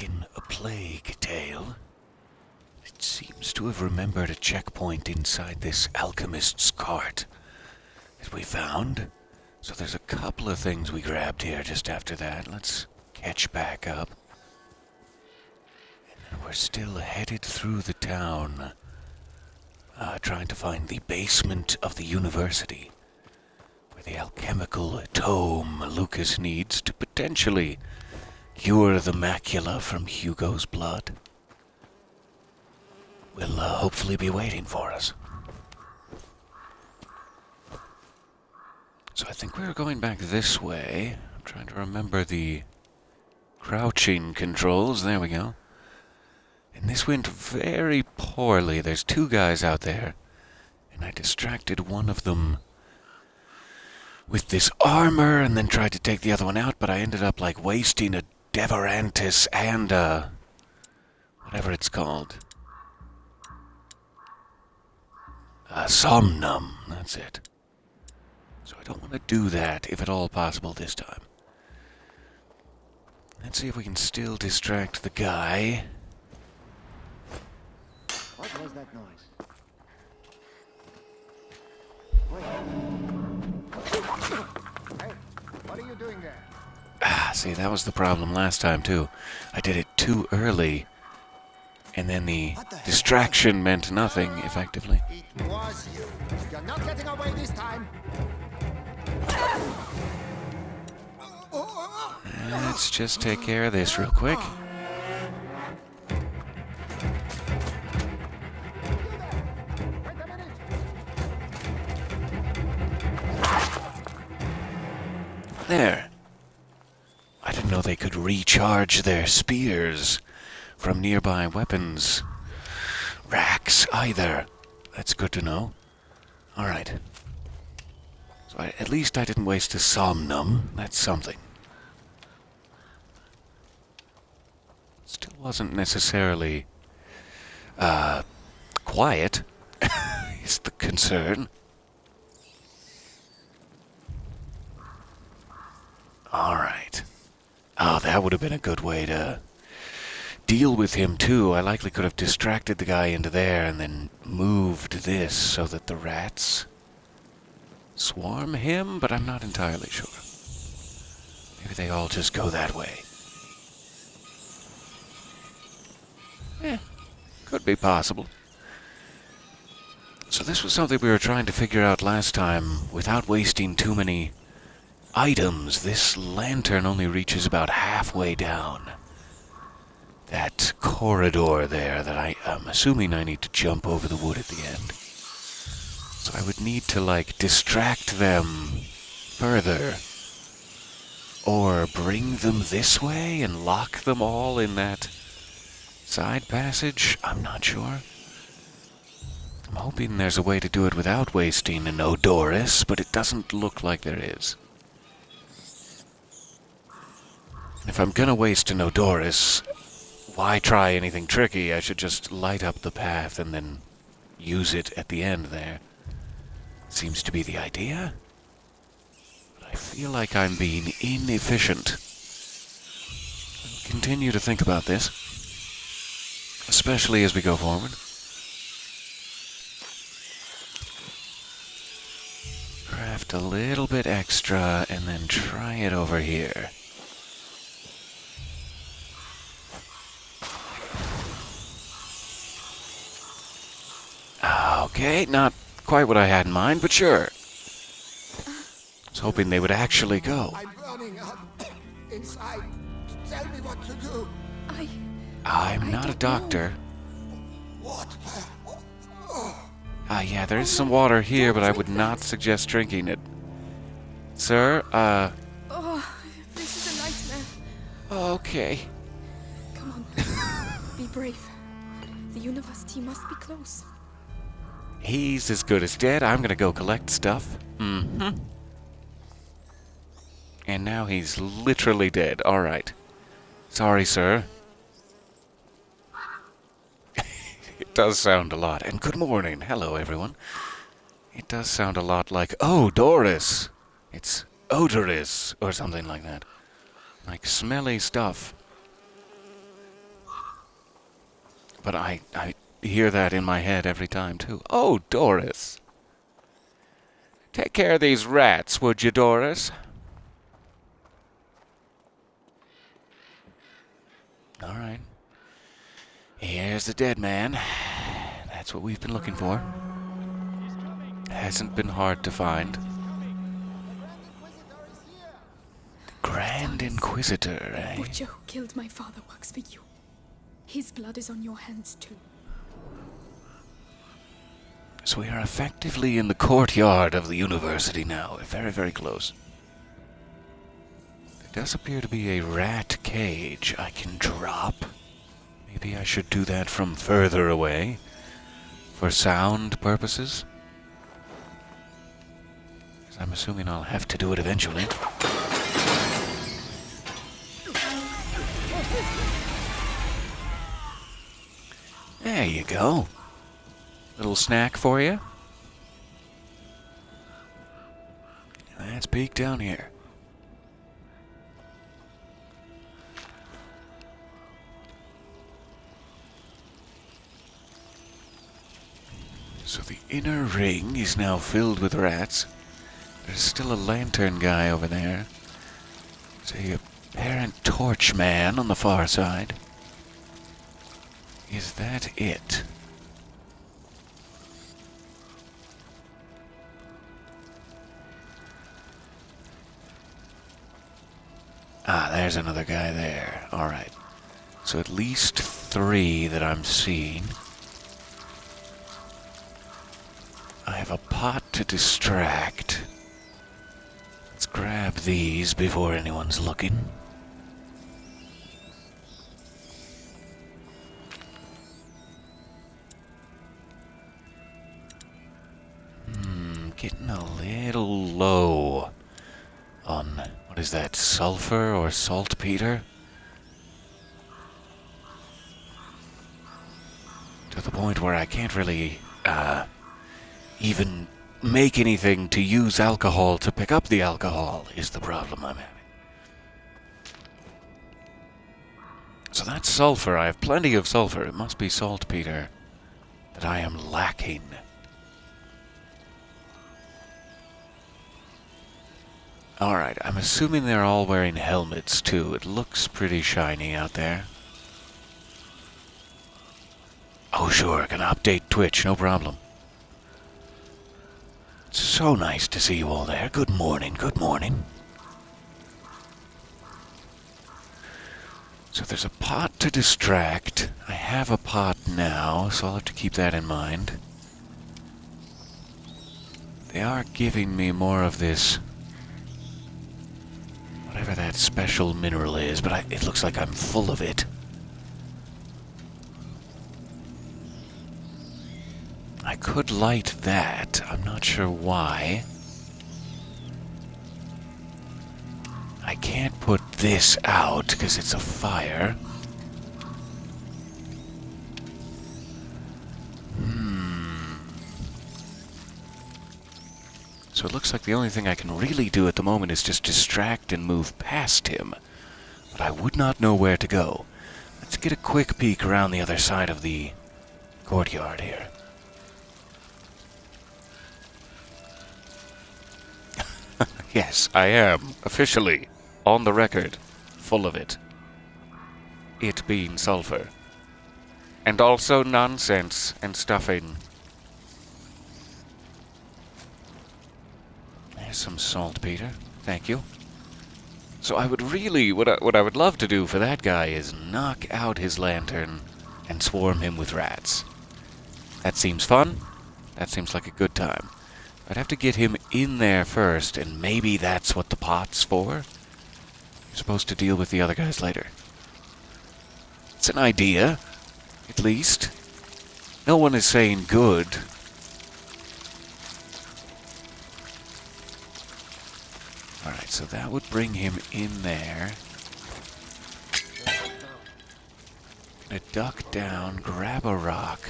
like in a plague tale. It seems to have remembered a checkpoint inside this alchemist's cart that we found. So there's a couple of things we grabbed here just after that. Let's catch back up. And then we're still headed through the town, trying to find the basement of the university, where the alchemical tome Lucas needs to potentially cure the macula from Hugo's blood will hopefully be waiting for us. So I think we're going back this way. I'm trying to remember the crouching controls. There we go. And this went very poorly. There's two guys out there, and I distracted one of them with this armor and then tried to take the other one out, but I ended up like wasting a Deverantis and whatever it's called. Somnum, that's it. So I don't want to do that, if at all possible, this time. Let's see if we can still distract the guy. What was that noise? Wait. Hey, what are you doing there? See, that was the problem last time, too. I did it too early, and then the distraction meant nothing, effectively. It was you. You're not getting away this time. Let's just take care of this real quick. There. I didn't know they could recharge their spears from nearby weapons racks either. That's good to know. Alright. So at least I didn't waste a somnum. That's something. Still wasn't necessarily quiet, is the concern. Alright. Oh, that would have been a good way to deal with him, too. I likely could have distracted the guy into there and then moved this so that the rats swarm him, but I'm not entirely sure. Maybe they all just go that way. Could be possible. So this was something we were trying to figure out last time without wasting too many items. This lantern only reaches about halfway down that corridor there that I'm assuming I need to jump over the wood at the end. So I would need to, like, distract them further or bring them this way and lock them all in that side passage. I'm not sure. I'm hoping there's a way to do it without wasting an Odoris, but it doesn't look like there is. If I'm gonna waste an Odoris, why try anything tricky? I should just light up the path and then use it at the end there. Seems to be the idea. But I feel like I'm being inefficient. I'll continue to think about this, especially as we go forward. Craft a little bit extra and then try it over here. Okay, not quite what I had in mind, but sure. I was hoping they would actually go. I'm burning up inside. Tell me what to do. I'm not a doctor. What? Yeah, there is some water here, but I would not suggest drinking it. Sir, Oh, this is a nightmare. Okay. Come on. Be brave. The university must be close. He's as good as dead. I'm gonna go collect stuff. Mm-hmm. And now he's literally dead. Alright. Sorry, sir. It does sound a lot. And good morning. Hello, everyone. It does sound a lot like, oh, Doris. It's Odoris, or something like that. Like smelly stuff. But I hear that in my head every time, too. Oh, Doris. Take care of these rats, would you, Doris? All right. Here's the dead man. That's what we've been looking for. Hasn't been hard to find. The Grand Inquisitor, eh? The butcher who killed my father works for you. His blood is on your hands too. So we are effectively in the courtyard of the university now. We're very, very close. There does appear to be a rat cage I can drop. Maybe I should do that from further away. For sound purposes. Because I'm assuming I'll have to do it eventually. There you go. Little snack for you. Let's peek down here. So the inner ring is now filled with rats. There's still a lantern guy over there. There's a apparent torch man on the far side. Is that it? Ah, there's another guy there. Alright. So at least 3 that I'm seeing. I have a pot to distract. Let's grab these before anyone's looking. Getting a little low on, what is that, sulfur or saltpeter? To the point where I can't really, even make anything to use alcohol to pick up the alcohol is the problem I'm having. So that's sulfur. I have plenty of sulfur. It must be saltpeter that I am lacking. Alright, I'm assuming they're all wearing helmets too. It looks pretty shiny out there. Oh sure, can update Twitch, no problem. So nice to see you all there. Good morning, good morning. So there's a pot to distract. I have a pot now, so I'll have to keep that in mind. They are giving me more of this, whatever that special mineral is, but it looks like I'm full of it. I could light that. I'm not sure why. I can't put this out because it's a fire. So it looks like the only thing I can really do at the moment is just distract and move past him. But I would not know where to go. Let's get a quick peek around the other side of the courtyard here. Yes, I am, officially, on the record, full of it. It being sulfur. And also nonsense and stuffing. There's some saltpeter. Thank you. So I would really, what I would love to do for that guy is knock out his lantern and swarm him with rats. That seems fun. That seems like a good time. I'd have to get him in there first, and maybe that's what the pot's for. You're supposed to deal with the other guys later. It's an idea, at least. No one is saying good. Alright, so that would bring him in there. Gonna duck down, grab a rock.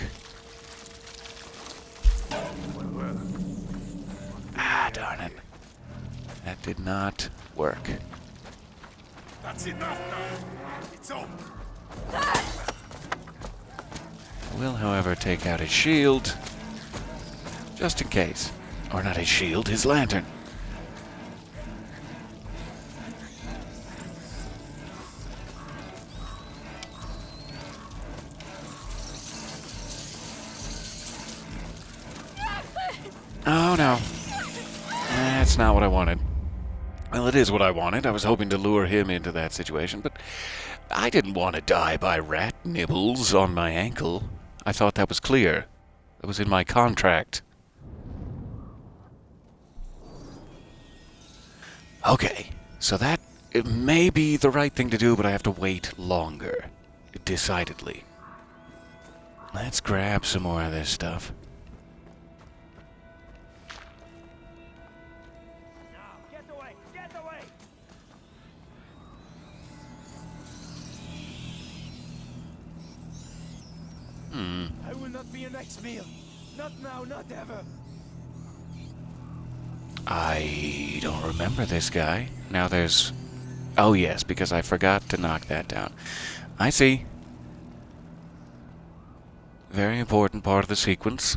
Ah, darn it. That did not work. That's enough now. It's over. will, however, take out his shield. Just in case. Or not his shield, his lantern. Oh no. That's not what I wanted. Well, it is what I wanted. I was hoping to lure him into that situation, but I didn't want to die by rat nibbles on my ankle. I thought that was clear. That was in my contract. Okay, so that it may be the right thing to do, but I have to wait longer. Decidedly. Let's grab some more of this stuff. I will not be your next meal. Not now, not ever. I don't remember this guy. Now there's... Oh yes, because I forgot to knock that down. I see. Very important part of the sequence.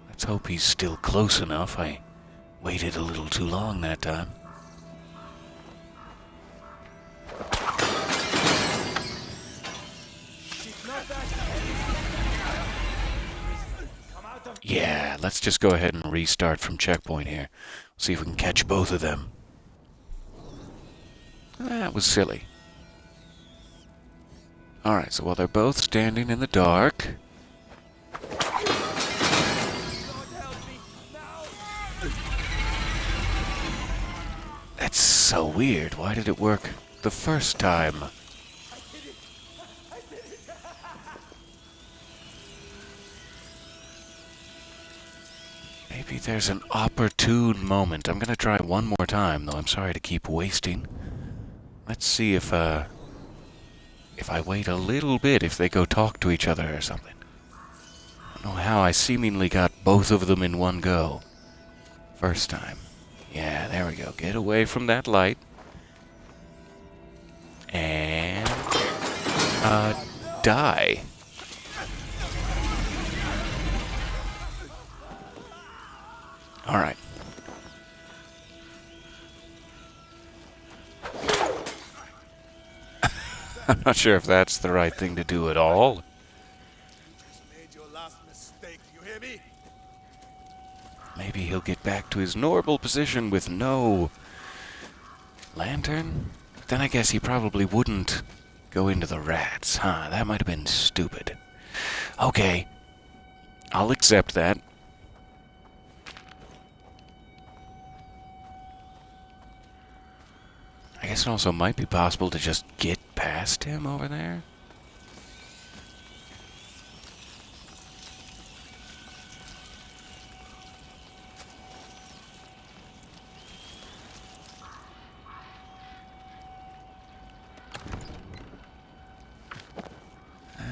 Let's hope he's still close enough. I waited a little too long that time. Yeah, let's just go ahead and restart from checkpoint here. See if we can catch both of them. That was silly. Alright, so while they're both standing in the dark... That's so weird. Why did it work the first time? Maybe there's an opportune moment. I'm gonna try one more time, though I'm sorry to keep wasting. Let's see if I wait a little bit, if they go talk to each other or something. I don't know how I seemingly got both of them in one go. First time. Yeah, there we go. Get away from that light. And... die. Alright. I'm not sure if that's the right thing to do at all. You just made your last mistake, you hear me? Maybe he'll get back to his normal position with no lantern? Then I guess he probably wouldn't go into the rats, huh? That might have been stupid. Okay. I'll accept that. I guess it also might be possible to just get past him over there.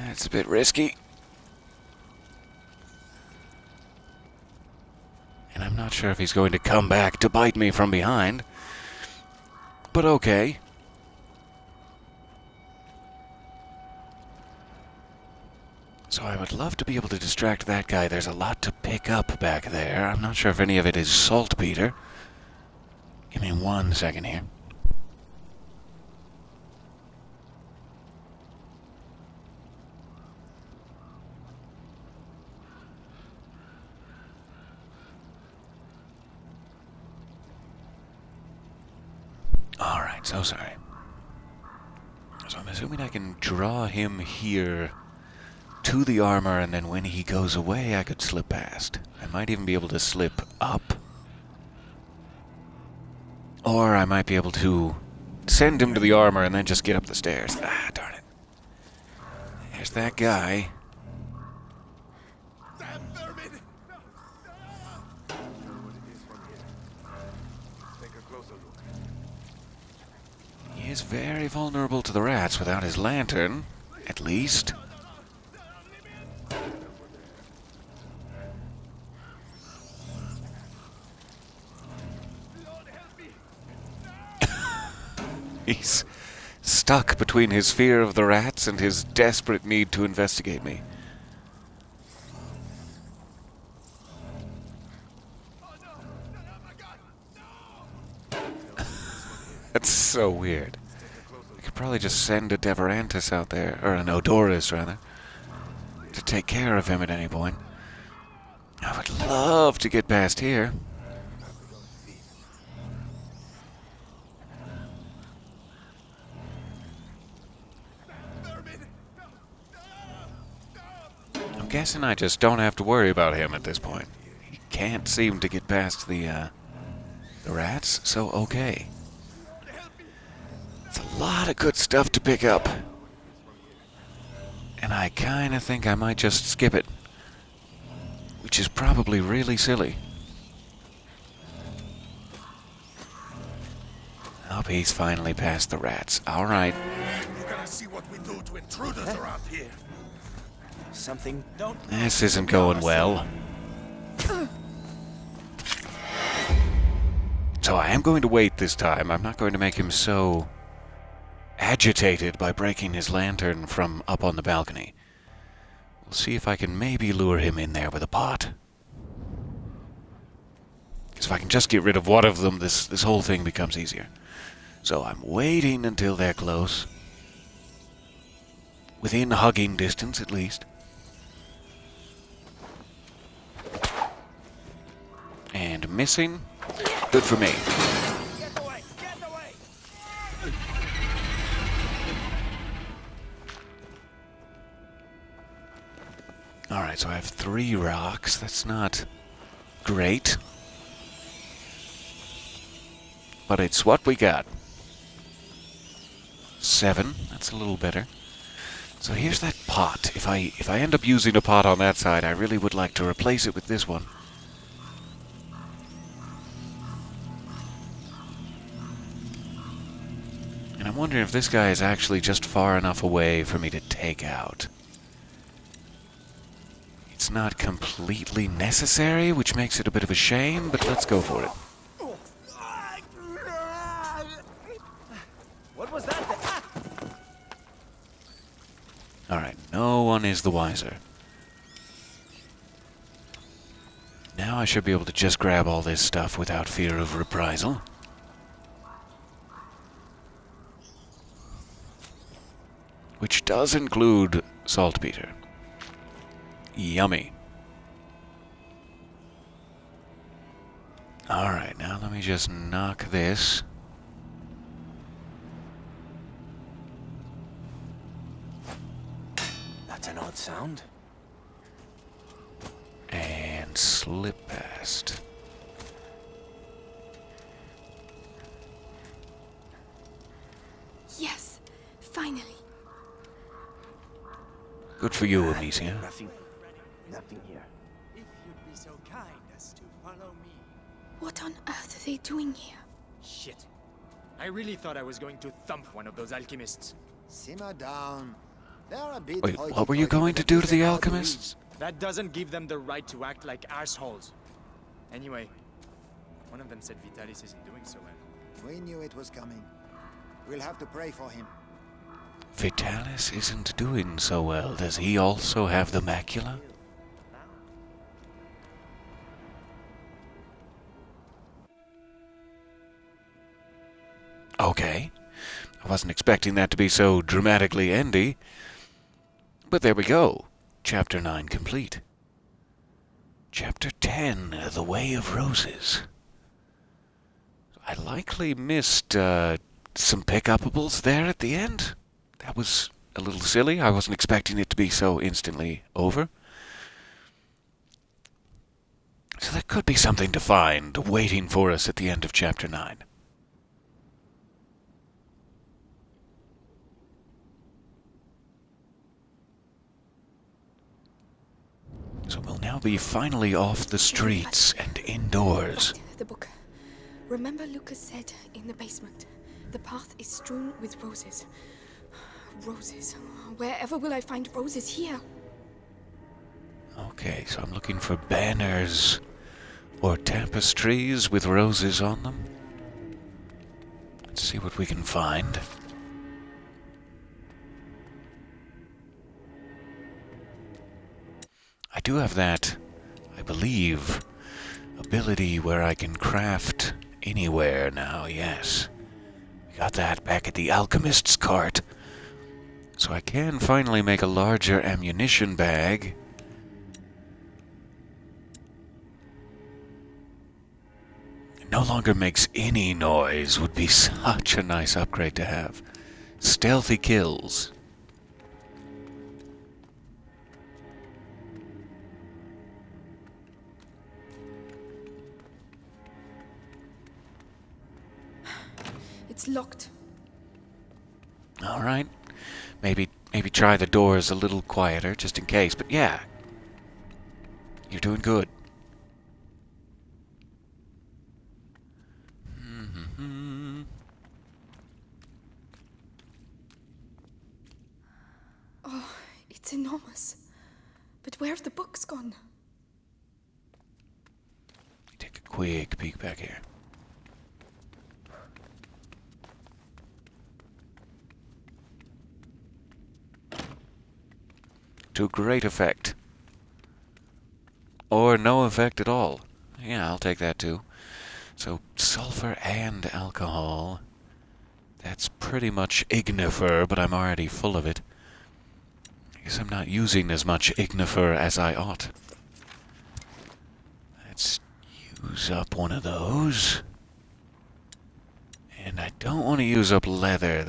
That's a bit risky. And I'm not sure if he's going to come back to bite me from behind. But okay. So I would love to be able to distract that guy. There's a lot to pick up back there. I'm not sure if any of it is saltpeter. Give me 1 second here. Alright, so sorry. So I'm assuming I can draw him here to the armor, and then when he goes away, I could slip past. I might even be able to slip up. Or I might be able to send him to the armor and then just get up the stairs. Ah, darn it. There's that guy. Damn vermin! Take a closer look. He is very vulnerable to the rats without his lantern, at least. He's stuck between his fear of the rats and his desperate need to investigate me. That's so weird. I could probably just send a Deverantis out there, or an Odoris rather, to take care of him at any point. I would love to get past here. I'm guessing I just don't have to worry about him at this point. He can't seem to get past the rats, so okay. It's a lot of good stuff to pick up. And I kinda think I might just skip it. Which is probably really silly. Oh, he's finally past the rats. Alright. You're gonna see what we do to intruders around here. Something. Don't. This isn't going well. So I am going to wait this time. I'm not going to make him so agitated by breaking his lantern from up on the balcony. We'll see if I can maybe lure him in there with a pot. Because if I can just get rid of one of them, this whole thing becomes easier. So I'm waiting until they're close. Within hugging distance, at least. And missing. Good for me. Get away! Get away! Alright, so I have 3 rocks. That's not great. But it's what we got. 7. That's a little better. So here's that pot. If I end up using a pot on that side, I really would like to replace it with this one. And I'm wondering if this guy is actually just far enough away for me to take out. It's not completely necessary, which makes it a bit of a shame, but let's go for it. What was that? Alright, no one is the wiser. Now I should be able to just grab all this stuff without fear of reprisal. Which does include saltpeter. Yummy. Alright, now let me just knock this. That's an odd sound. And slip past. Yes, finally. Good for you, Amicia. Nothing here. If you'd be so kind as to follow me. What on earth are they doing here? Shit. I really thought I was going to thump one of those alchemists. Simmer down. They're a bit Wait, what were you going to do to the alchemists? That doesn't give them the right to act like assholes. Anyway, one of them said Vitalis isn't doing so well. We knew it was coming. We'll have to pray for him. Vitalis isn't doing so well. Does he also have the macula? Okay. I wasn't expecting that to be so dramatically endy. But there we go. Chapter 9 complete. Chapter 10, The Way of Roses. I likely missed some pick-upables there at the end. That was a little silly. I wasn't expecting it to be so instantly over. So there could be something to find waiting for us at the end of Chapter 9. So we'll now be finally off the streets and indoors. Right, the book. Remember Lucas said in the basement, the path is strewn with roses. Roses. Wherever will I find roses here? Okay, so I'm looking for banners or tapestries with roses on them. Let's see what we can find. I do have that, I believe, ability where I can craft anywhere now, yes. Got that back at the alchemist's cart. So I can finally make a larger ammunition bag. It no longer makes any noise. Would be such a nice upgrade to have. Stealthy kills. It's locked. All right. Maybe try the doors a little quieter, just in case. But yeah, you're doing good. Oh, it's enormous. But where have the books gone? Take a quick peek back here. To great effect. Or no effect at all. Yeah, I'll take that too. So, sulfur and alcohol. That's pretty much ignifer, but I'm already full of it. I guess I'm not using as much ignifer as I ought. Let's use up one of those. And I don't want to use up leather.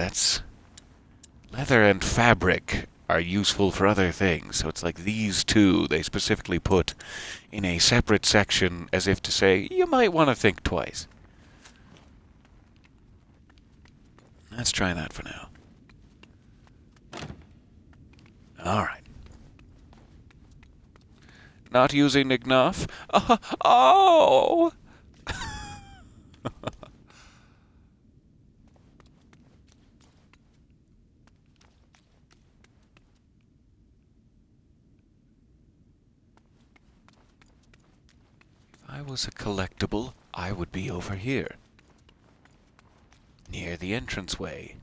Leather and fabric are useful for other things. So it's like these two, they specifically put in a separate section as if to say, you might want to think twice. Let's try that for now. Alright. Not using Ignaf. Oh! If I was a collectible, I would be over here. Near the entranceway.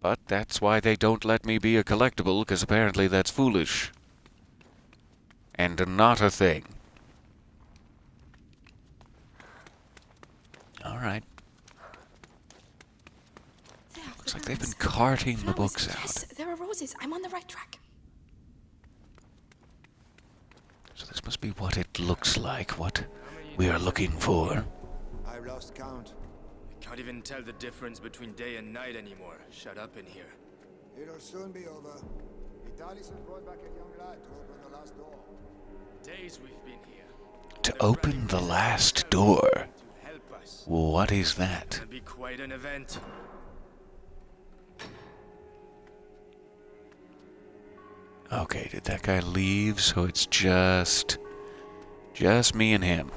But that's why they don't let me be a collectible, because apparently that's foolish. And not a thing. Alright. Looks like they've been carting the books out. Yes, there are roses. I'm on the right track. So this must be what it looks like, what we are looking for. I've lost count. I can't even tell the difference between day and night anymore. Shut up in here. It'll soon be over. Vitalis has brought back a young lad to open the last door. Days we've been here. To open the last door. To help us. What is that? It'll be quite an event. Okay, did that guy leave? So it's just me and him.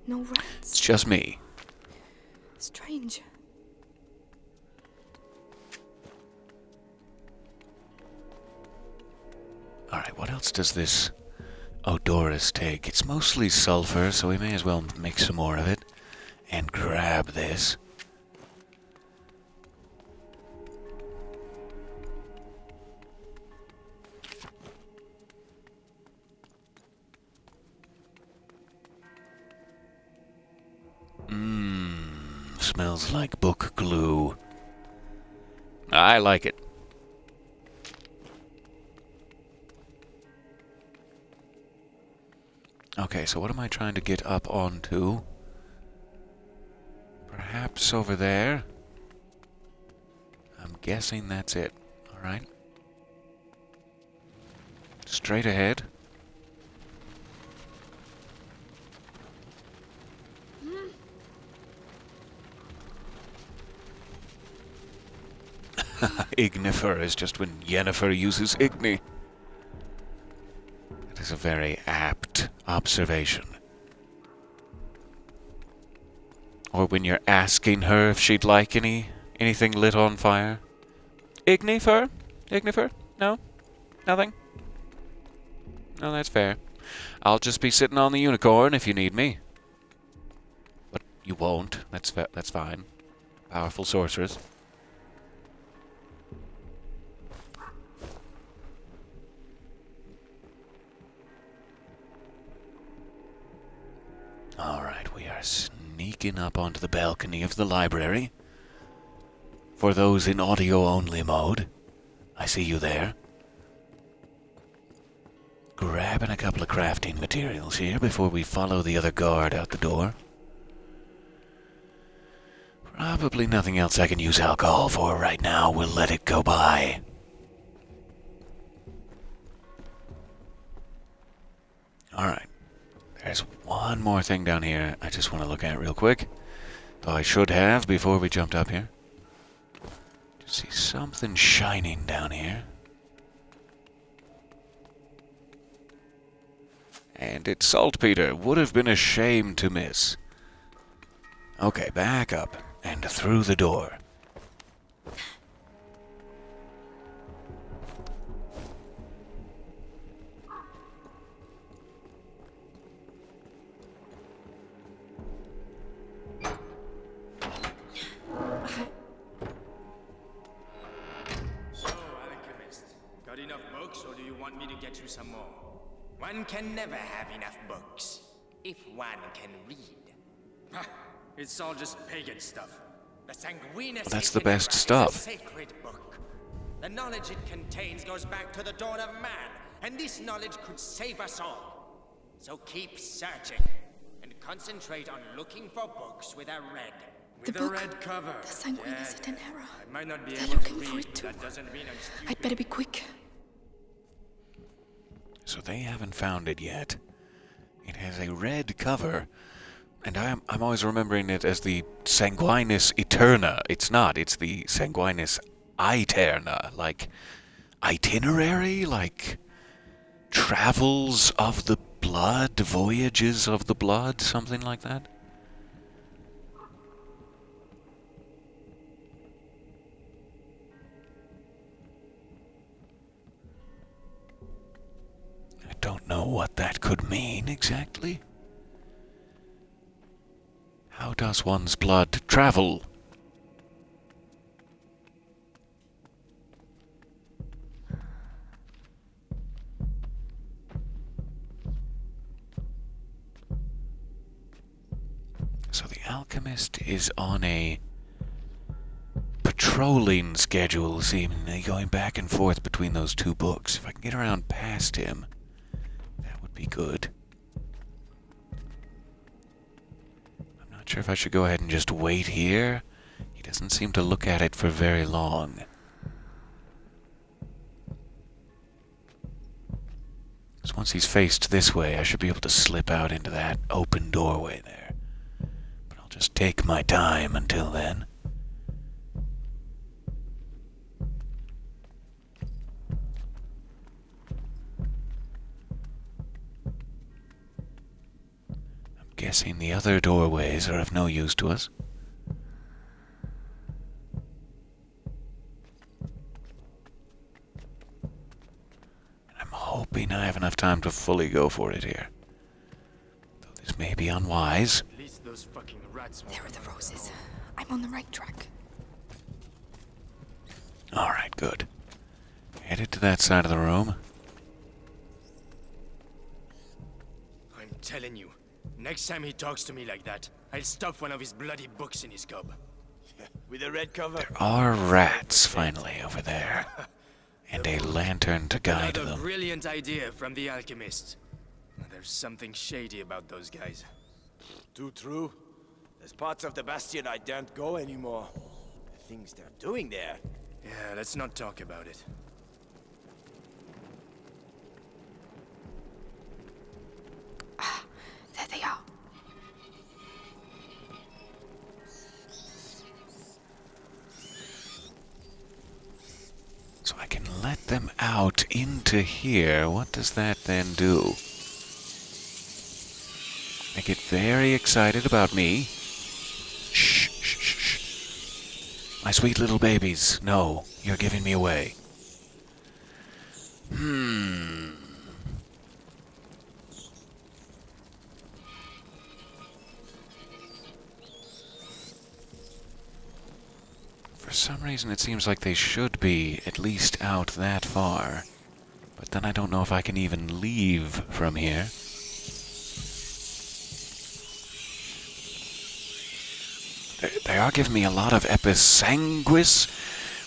No It's rats. just me. Strange. Alright, what else does this Odorous take? It's mostly sulfur, so we may as well make some more of it. And grab this. Smells like book glue. I like it. Okay, so what am I trying to get up onto? Perhaps over there? I'm guessing that's it. Alright. Straight ahead. Ignifer is just when Yennefer uses Igni. That is a very apt observation. Or when you're asking her if she'd like anything lit on fire. Ignifer? Ignifer? No? Nothing? No, that's fair. I'll just be sitting on the unicorn if you need me. But you won't. That's fine. Powerful sorceress. are sneaking up onto the balcony of the library. For those in audio-only mode, I see you there. Grabbing a couple of crafting materials here before we follow the other guard out the door. Probably nothing else I can use alcohol for right now. We'll let it go by. Alright. There's one more thing down here I just want to look at real quick. Though I should have before we jumped up here. Just see something shining down here. And it's saltpeter. Would have been a shame to miss. Okay, back up and through the door. So, alchemist, got enough books, or do you want me to get you some more? One can never have enough books, if one can read. Ha! It's all just pagan stuff. The Sanguinus That's the best stuff. is a sacred book. The knowledge it contains goes back to the dawn of man, and this knowledge could save us all. So keep searching, and concentrate on looking for books with a red. The With a book. red cover. The Sanguinus et Tenera. I might not be They're able looking to for read, it but too. that doesn't mean I'm stupid. I'd better be quick. So they haven't found it yet. It has a red cover, and I'm always remembering it as the Sanguinus Eterna. It's not. It's the Sanguinus Aeterna, like itinerary, like travels of the blood, voyages of the blood, something like that. I don't know what that could mean exactly. How does one's blood travel? So the alchemist is on a patrolling schedule, seemingly going back and forth between those two books. If I can get around past him, that would be good. I'm not sure if I should go ahead and just wait here. He doesn't seem to look at it for very long. So once he's faced this way, I should be able to slip out into that open doorway there. But I'll just take my time until then. I'm guessing the other doorways are of no use to us. I'm hoping I have enough time to fully go for it here. Though this may be unwise. At least those fucking rats won't. There are the roses. I'm on the right track. Alright, good. Headed to that side of the room. I'm telling you, next time he talks to me like that, I'll stuff one of his bloody books in his gob. With a red cover. There are rats, finally, over there. And a lantern to guide Another them. brilliant idea from the alchemist. There's something shady about those guys. Too true. There's parts of the Bastion I don't go anymore. The things they're doing there. Yeah, let's not talk about it. There they are. So I can let them out into here. What does that then do? I get very excited about me. Shh, shh, shh, shh. My sweet little babies. No, you're giving me away. For some reason it seems like they should be at least out that far. But then I don't know if I can even leave from here. They are giving me a lot of episanguis,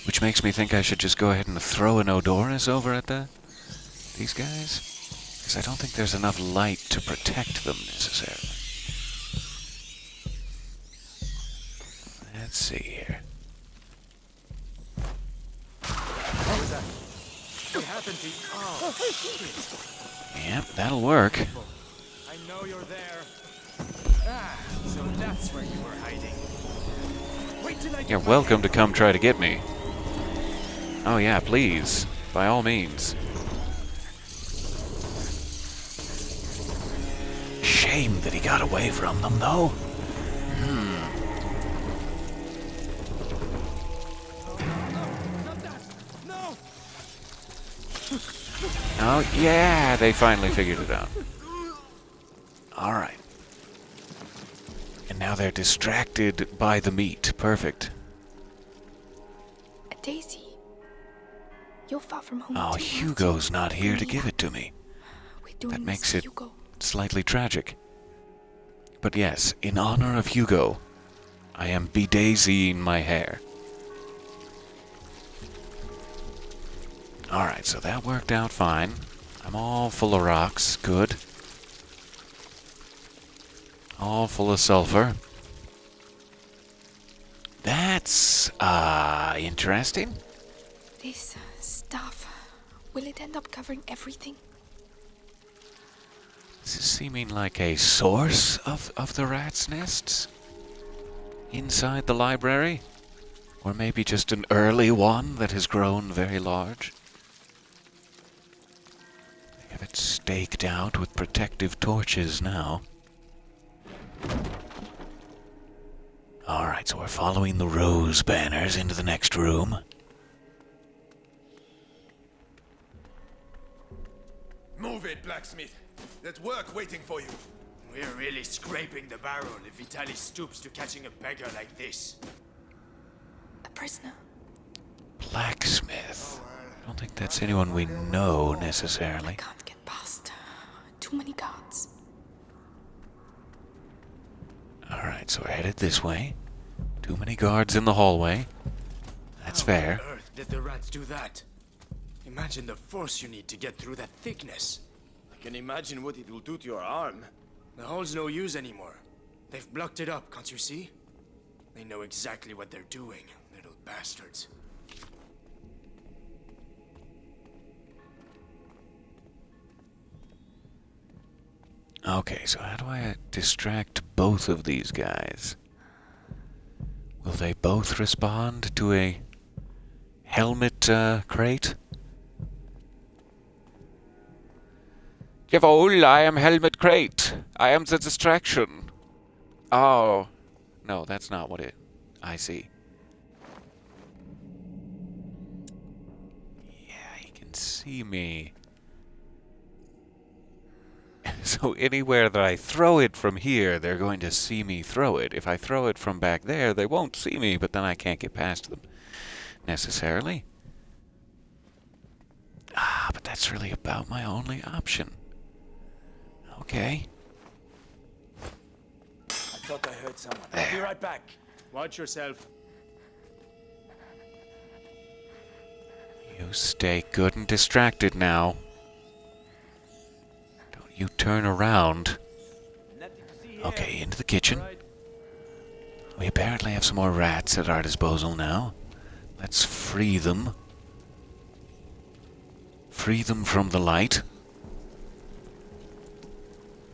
which makes me think I should just go ahead and throw an Odorous over at these guys. Because I don't think there's enough light to protect them necessarily. Let's see here. What was that? What happened to you? Oh, shit. Yep, that'll work. I know you're there. Ah, so that's where you were hiding. Wait till I You're welcome to come try to get me. Oh yeah, please. By all means. Shame that he got away from them, though. Not that! No! Oh, yeah, they finally figured it out. Alright. And now they're distracted by the meat. Perfect. Daisy. You're far from home. Oh, too, Hugo's not here to give it to me. We're doing That this makes for it Hugo. slightly tragic. But yes, in honor of Hugo, I am bedaisying my hair. Alright, so that worked out fine. I'm all full of rocks. Good. All full of sulfur. That's, interesting. This stuff, will it end up covering everything? This is seeming like a source of the rat's nests inside the library. Or maybe just an early one that has grown very large. They have it staked out with protective torches now. Alright, so we're following the rose banners into the next room. Move it, blacksmith. There's work waiting for you. We're really scraping the barrel if Vitaly stoops to catching a beggar like this. A prisoner. Blacksmith. I don't think that's anyone we know necessarily. Can't get past. Too many guards. Alright, so we're headed this way. Too many guards in the hallway. That's fair. How on earth did the rats do that? Imagine the force you need to get through that thickness. I can imagine what it will do to your arm. The hole's no use anymore. They've blocked it up, can't you see? They know exactly what they're doing, little bastards. Okay, so how do I distract both of these guys? Will they both respond to a helmet crate? Jawohl, I am helmet crate. I am the distraction. Oh. No, that's not what it... I see. Yeah, he can see me. So anywhere that I throw it from here, they're going to see me throw it. If I throw it from back there, they won't see me, but then I can't get past them necessarily. Ah, but that's really about my only option. Okay. I thought I heard someone. I'll be right back. Watch yourself. You stay good and distracted now. Don't you turn around. Okay, into the kitchen. We apparently have some more rats at our disposal now. Let's free them. Free them from the light.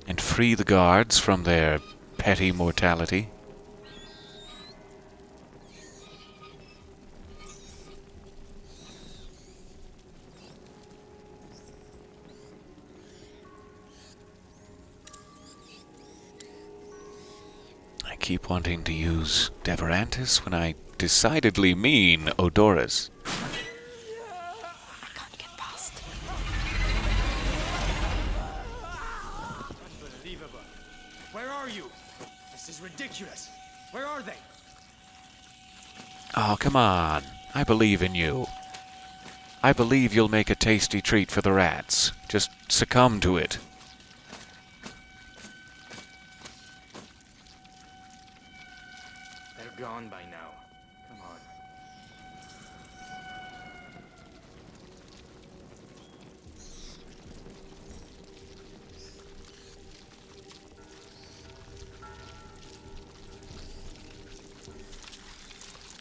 And free the guards from their petty mortality. I keep wanting to use Deverantis when I decidedly mean Odorous. I can't get past. Unbelievable. Where are you? This is ridiculous. Where are they? Oh, come on. I believe in you. I believe you'll make a tasty treat for the rats. Just succumb to it. They're Come on.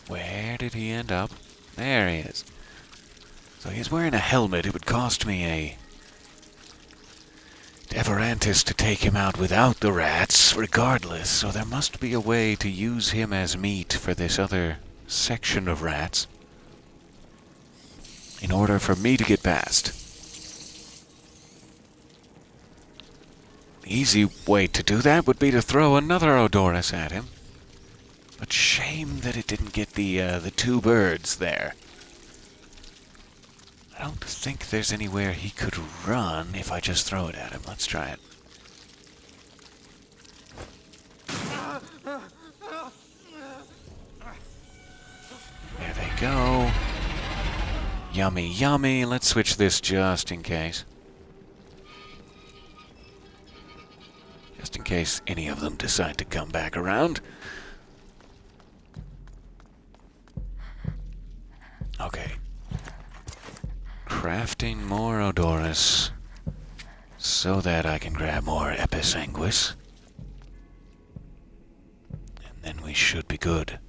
Where did he end up? There he is. So he's wearing a helmet. It would cost me a Deverantis to take him out without the rats, regardless. So there must be a way to use him as meat for this other section of rats in order for me to get past. The easy way to do that would be to throw another Odorous at him. But shame that it didn't get the two birds there. I don't think there's anywhere he could run if I just throw it at him. Let's try it. There they go. Yummy, yummy. Let's switch this just in case. Just in case any of them decide to come back around. Okay. Crafting more Odorous so that I can grab more Episanguis. And then we should be good.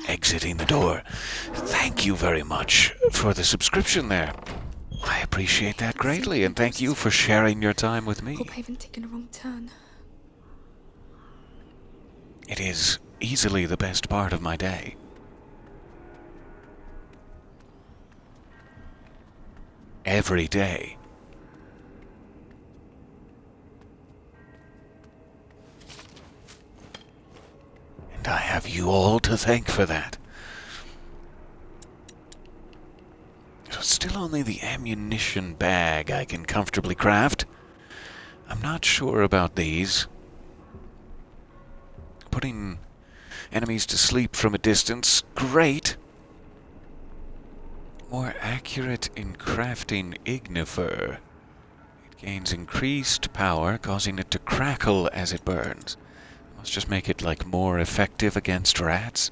Exiting the door. Thank you very much for the subscription there. I appreciate that greatly, and thank you for sharing your time with me. Hope I haven't taken a wrong turn. It is easily the best part of my day. Every day. And I have you all to thank for that. So still only the ammunition bag I can comfortably craft. I'm not sure about these. Putting enemies to sleep from a distance, great. More accurate in crafting Ignifer. It gains increased power, causing it to crackle as it burns. Let's just make it, like, more effective against rats.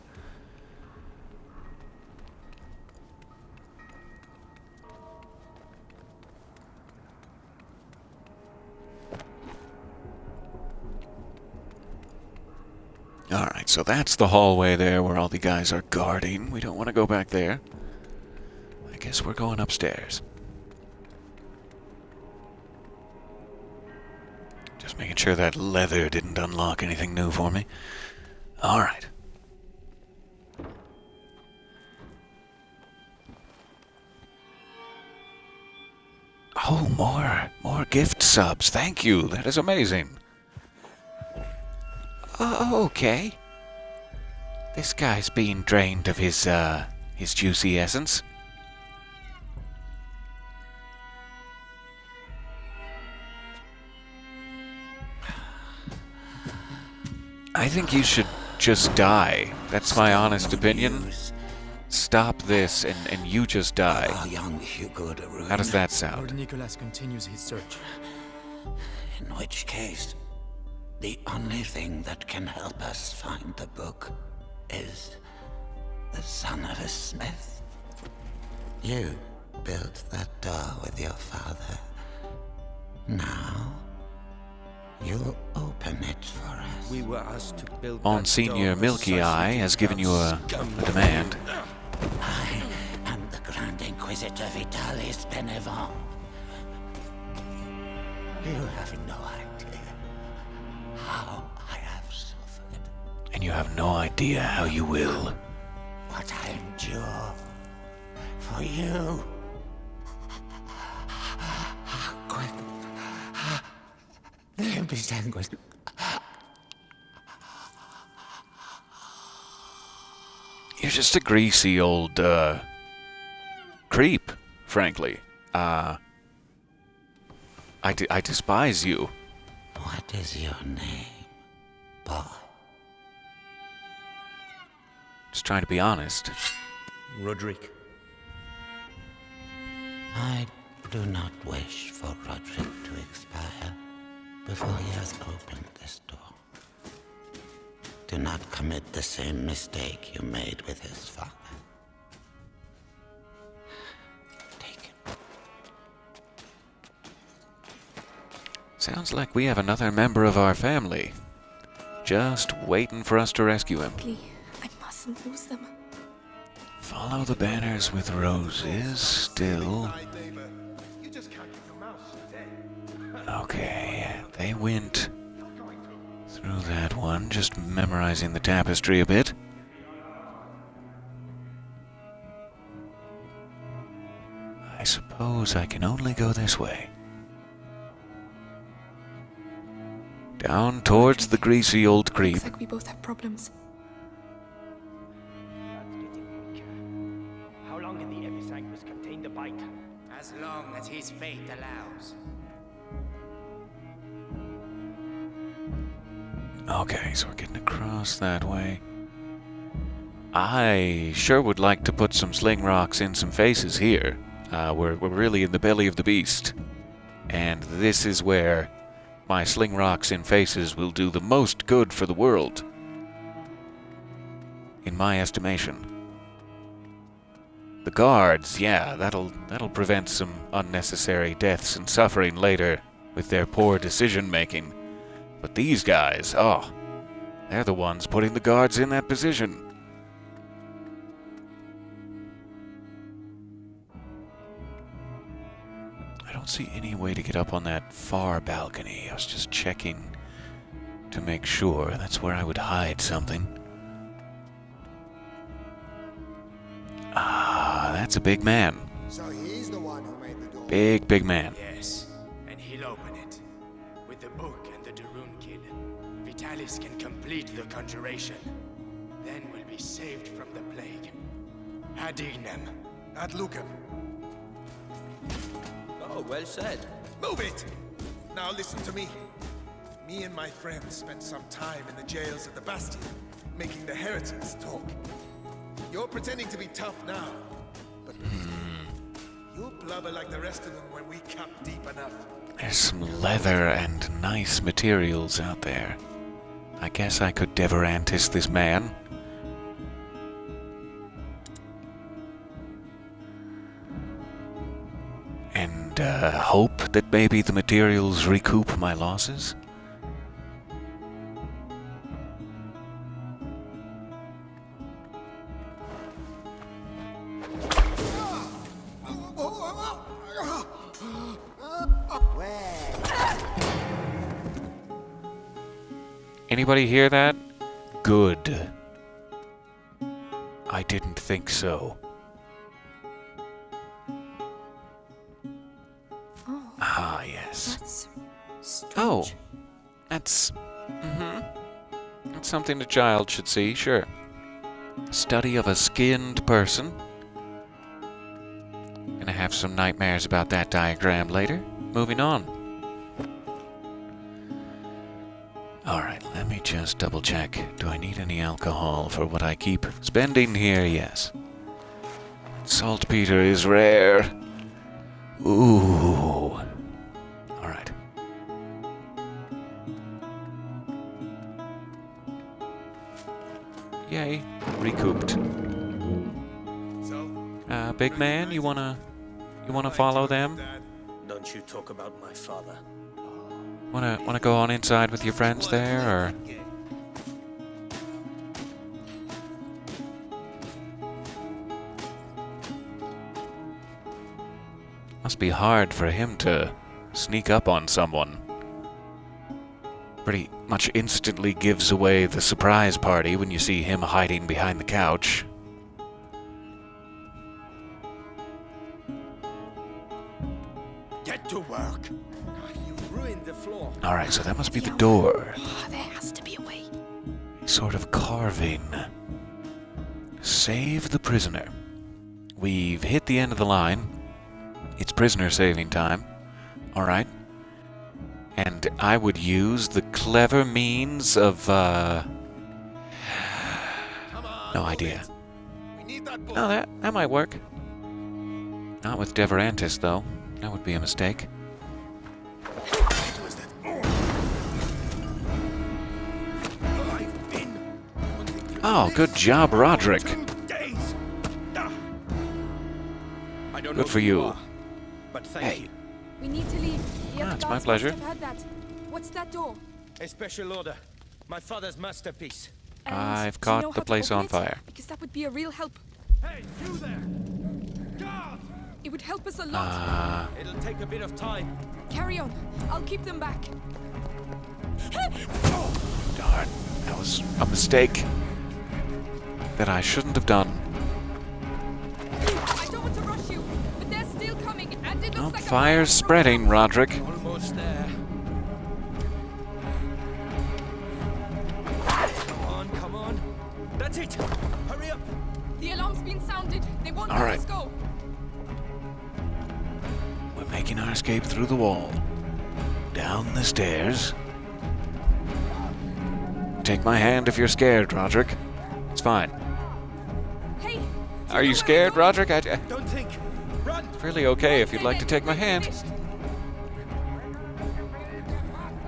Alright, so that's the hallway there where all the guys are guarding. We don't want to go back there. I guess we're going upstairs. Just making sure that leather didn't unlock anything new for me. Alright. Oh, more gift subs. Thank you. That is amazing. Okay. This guy's being drained of his juicy essence. I think you should just die. That's my honest opinion. Stop this and you just die. Young Hugo de Ruin. How does that Lord sound? Nicholas continues his search. In which case, the only thing that can help us find the book is the son of a smith. You built that door with your father. Now, you'll open it for us. We were asked to build Monsignor Milky Eye has given you a demand. I am the Grand Inquisitor Vitalis Benevent. You have no idea how I have suffered. And you have no idea how you will. What I endure for you. Quick. Be sanguine. You're just a greasy old, creep, frankly. I despise you. What is your name, boy? Just trying to be honest. Roderick. I do not wish for Roderick to expire before he has opened this door. Do not commit the same mistake you made with his father. Take him. Sounds like we have another member of our family. Just waiting for us to rescue him. Quickly, I mustn't lose them. Follow the banners with roses, still. Okay, they went through that one, just memorizing the tapestry a bit. I suppose I can only go this way. Down towards the greasy old creep. Looks like we both have problems. That's getting weaker. How long can the Episanctus contain the bite? As long as his fate allows. Okay, so we're getting across that way. I sure would like to put some sling rocks in some faces here. We're really in the belly of the beast. And this is where my sling rocks in faces will do the most good for the world. In my estimation. The guards, yeah, that'll prevent some unnecessary deaths and suffering later with their poor decision making. But these guys, oh, they're the ones putting the guards in that position. I don't see any way to get up on that far balcony. I was just checking to make sure. That's where I would hide something. Ah, that's a big man. So he's the one who made the door. Big man. Yes, and he'll open it. With the book and the Darun kid, Vitalis can complete the conjuration. Then we'll be saved from the plague. Hadignem. At Lucan. Oh, well said. Move it! Now listen to me. Me and my friends spent some time in the jails of the Bastion, making the heretics talk. You're pretending to be tough now, but believe me, you'll blubber like the rest of them when we cap deep enough. There's some leather and nice materials out there. I guess I could Deverantis this man. And hope that maybe the materials recoup my losses? Anybody hear that? Good. I didn't think so. Oh, Ah, yes. that's strange. Oh, that's... That's something a child should see, sure. Study of a skinned person. Gonna have some nightmares about that diagram later. Moving on. Alright, let me just double check. Do I need any alcohol for what I keep spending here? Yes. Saltpeter is rare. Ooh. Alright. Yay. Recouped. So, Big man, you wanna follow them? Don't you talk about my father. Wanna go on inside with your friends there, or? Must be hard for him to sneak up on someone. Pretty much instantly gives away the surprise party when you see him hiding behind the couch. Get to work. You ruined the floor. Alright, so that must be the door. Oh, there has to be a way. Sort of carving. Save the prisoner. We've hit the end of the line. It's prisoner saving time. Alright. And I would use the clever means of, no idea. we need that book. Oh, that might work. Not with Deverantis, though. That would be a mistake. I've been Oh, good job, Roderick. 2 days. I don't know Good for who you. are, but thank Hey. you. We need to leave. The other It's my guards pleasure. must have heard that. What's that door? A special order. My father's masterpiece. And I've do you know caught how the to place open on it? fire. Because that would be a real help. Hey, you there! Guard! It would help us a lot. It'll take a bit of time. Carry on. I'll keep them back. Darn, that was a mistake that I shouldn't have done. I don't want to rush you, but they're still coming, and it looks Oh, like a fire's spreading, Roderick. Almost there. Come on. That's it. Hurry up. The alarm's been sounded. They won't All let right. us go. We're making our escape through the wall. Down the stairs. Take my hand if you're scared, Roderick. It's fine. Hey! do Are know you where scared, we're going? Roderick? Don't think. Run. It's really okay if you'd like to David, take my we're hand. finished.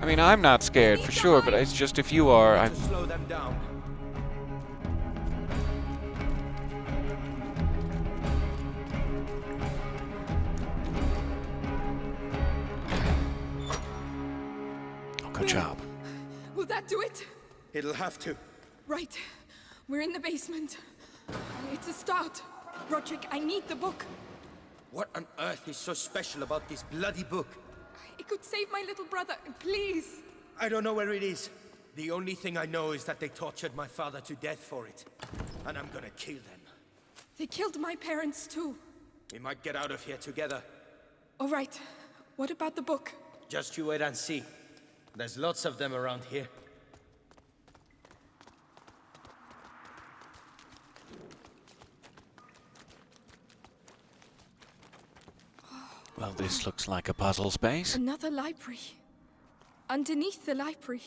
I mean, I'm not scared for sure, but it's just if you are, To slow them down. Oh, good job. Will that do it? It'll have to. Right. We're in the basement. It's a start. Roderick, I need the book. What on earth is so special about this bloody book? It could save my little brother. Please. I don't know where it is. The only thing I know is that they tortured my father to death for it. And I'm gonna kill them. They killed my parents too. We might get out of here together. All right. What about the book? Just you wait and see. There's lots of them around here. Well, this looks like a puzzle space. Another library. Underneath the library.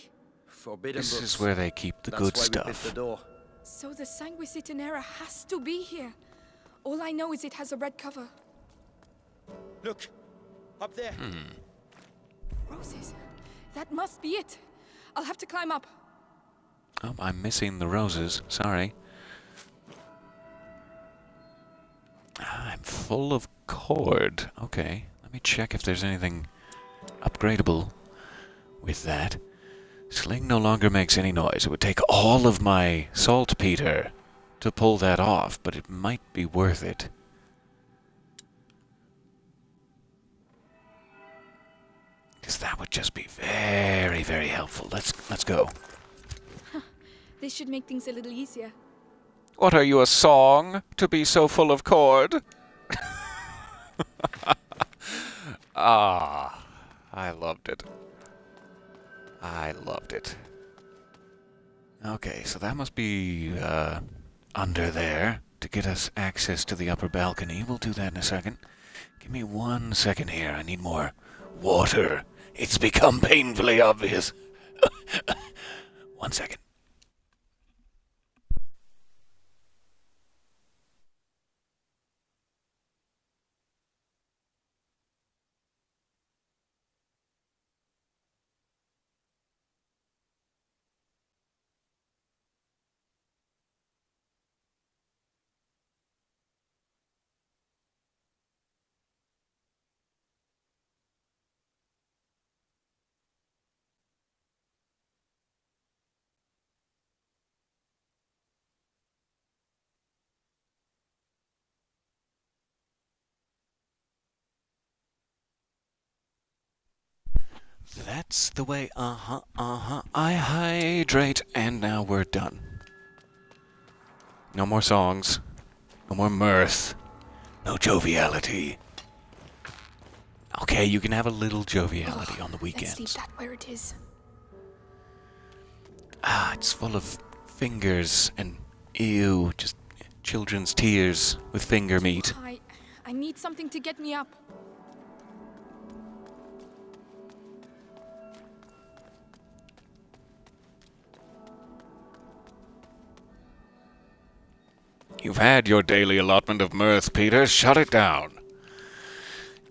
Forbidden This books. is where they keep the That's good why we bit stuff. the door. So the Sanguisitanera has to be here. All I know is it has a red cover. Look, up there. Roses. That must be it. I'll have to climb up. Oh, I'm missing the roses. Sorry. I'm full of cord. Okay, let me check if there's anything upgradable with that. Sling no longer makes any noise. It would take all of my saltpeter to pull that off, but it might be worth it. Because that would just be very, very helpful. Let's go. This should make things a little easier. What are you, a song, to be so full of cord? Ah, I loved it. I loved it. Okay, so that must be under there to get us access to the upper balcony. We'll do that in a second. Give me 1 second here. I need more water. It's become painfully obvious. 1 second. That's the way, I hydrate, and now we're done. No more songs, no more mirth, no joviality. Okay, you can have a little joviality on the Let's weekends. leave that where it is. Ah, it's full of fingers and ew, just children's tears with finger meat. I need something to get me up. You've had your daily allotment of mirth, Peter. Shut it down.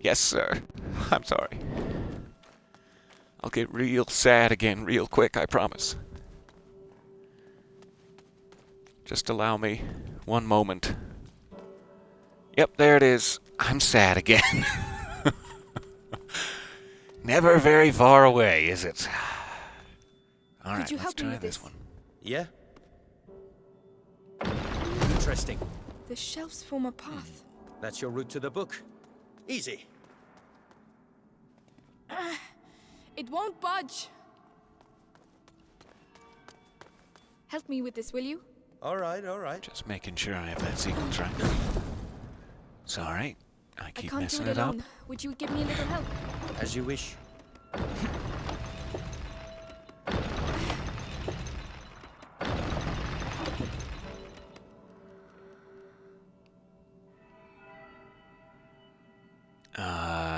Yes, sir. I'm sorry. I'll get real sad again real quick, I promise. Just allow me one moment. Yep, there it is. I'm sad again. Never very far away, is it? All right, you let's help me try with this this? one. Yeah? Interesting. The shelves form a path. That's your route to the book. Easy. It won't budge. Help me with this, will you? All right, all right. Just making sure I have that sequence right. Sorry, I I keep can't do messing it it up. alone. Would you give me a little help? As you wish.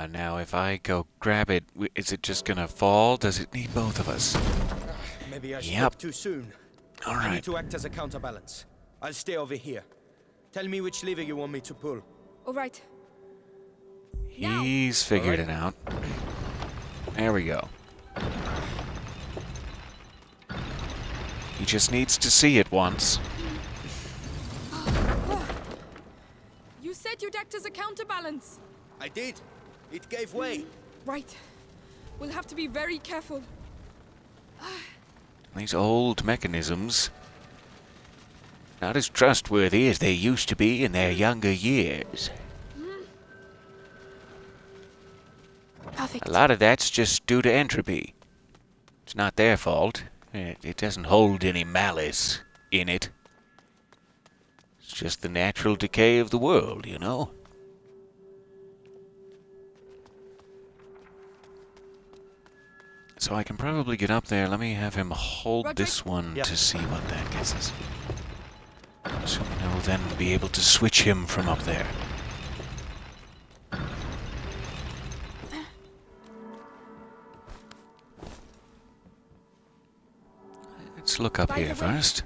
Now if I go grab it, is it just gonna fall? Does it need both of us? Maybe I Yep. spoke too soon. All I need right. to act as a counterbalance. I'll stay over here. Tell me which lever you want me to pull. All right. He's figured it out. There we go. He just needs to see it once. You said you'd act as a counterbalance. I did. It gave way. Right. We'll have to be very careful. These old mechanisms, not as trustworthy as they used to be in their younger years. Perfect. A lot of that's just due to entropy. It's not their fault. It doesn't hold any malice in it. It's just the natural decay of the world, you know? So I can probably get up there. Let me have him hold Roderick? this one Yep. to see what that gets us. Assuming I will then be able to switch him from up there. Let's look up By here the way- first.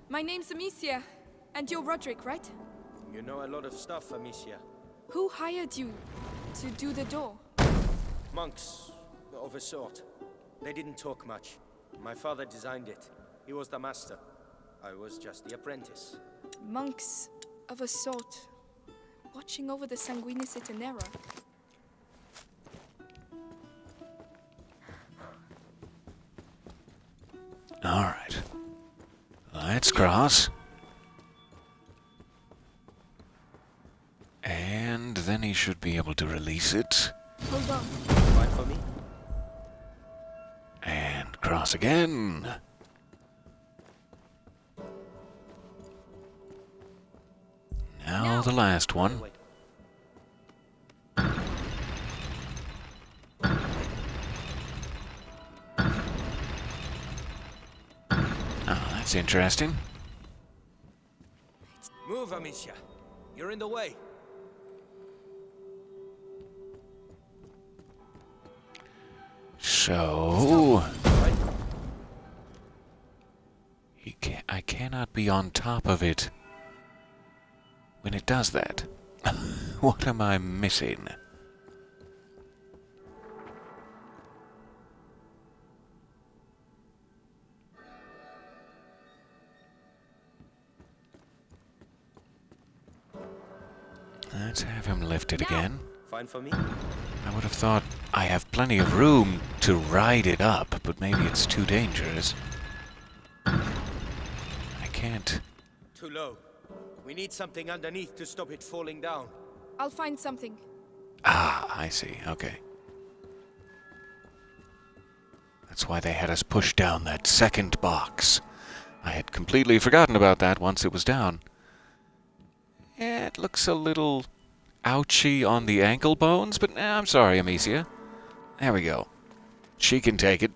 My name's Amicia, and you're Roderick, right? You know a lot of stuff, Amicia. Who hired you to do the door? Monks of a sort. They didn't talk much. My father designed it. He was the master. I was just the apprentice. Monks of a sort, watching over the Sanguinis Itinera. All right. Let's cross. And then he should be able to release it. Hold on. Fine for me? And cross again. Now the last one. Wait. Oh, that's interesting. Move, Amicia. You're in the way. So Right? I cannot be on top of it when it does that. What am I missing? Let's have him lift it again. Fine for me? I would have thought I have plenty of room to ride it up, but maybe it's too dangerous. I can't. Too low. We need something underneath to stop it falling down. I'll find something. Ah, I see. Okay. That's why they had us push down that second box. I had completely forgotten about that once it was down. Yeah, it looks a little ouchy on the ankle bones, but I'm sorry, Amicia. There we go. She can take it.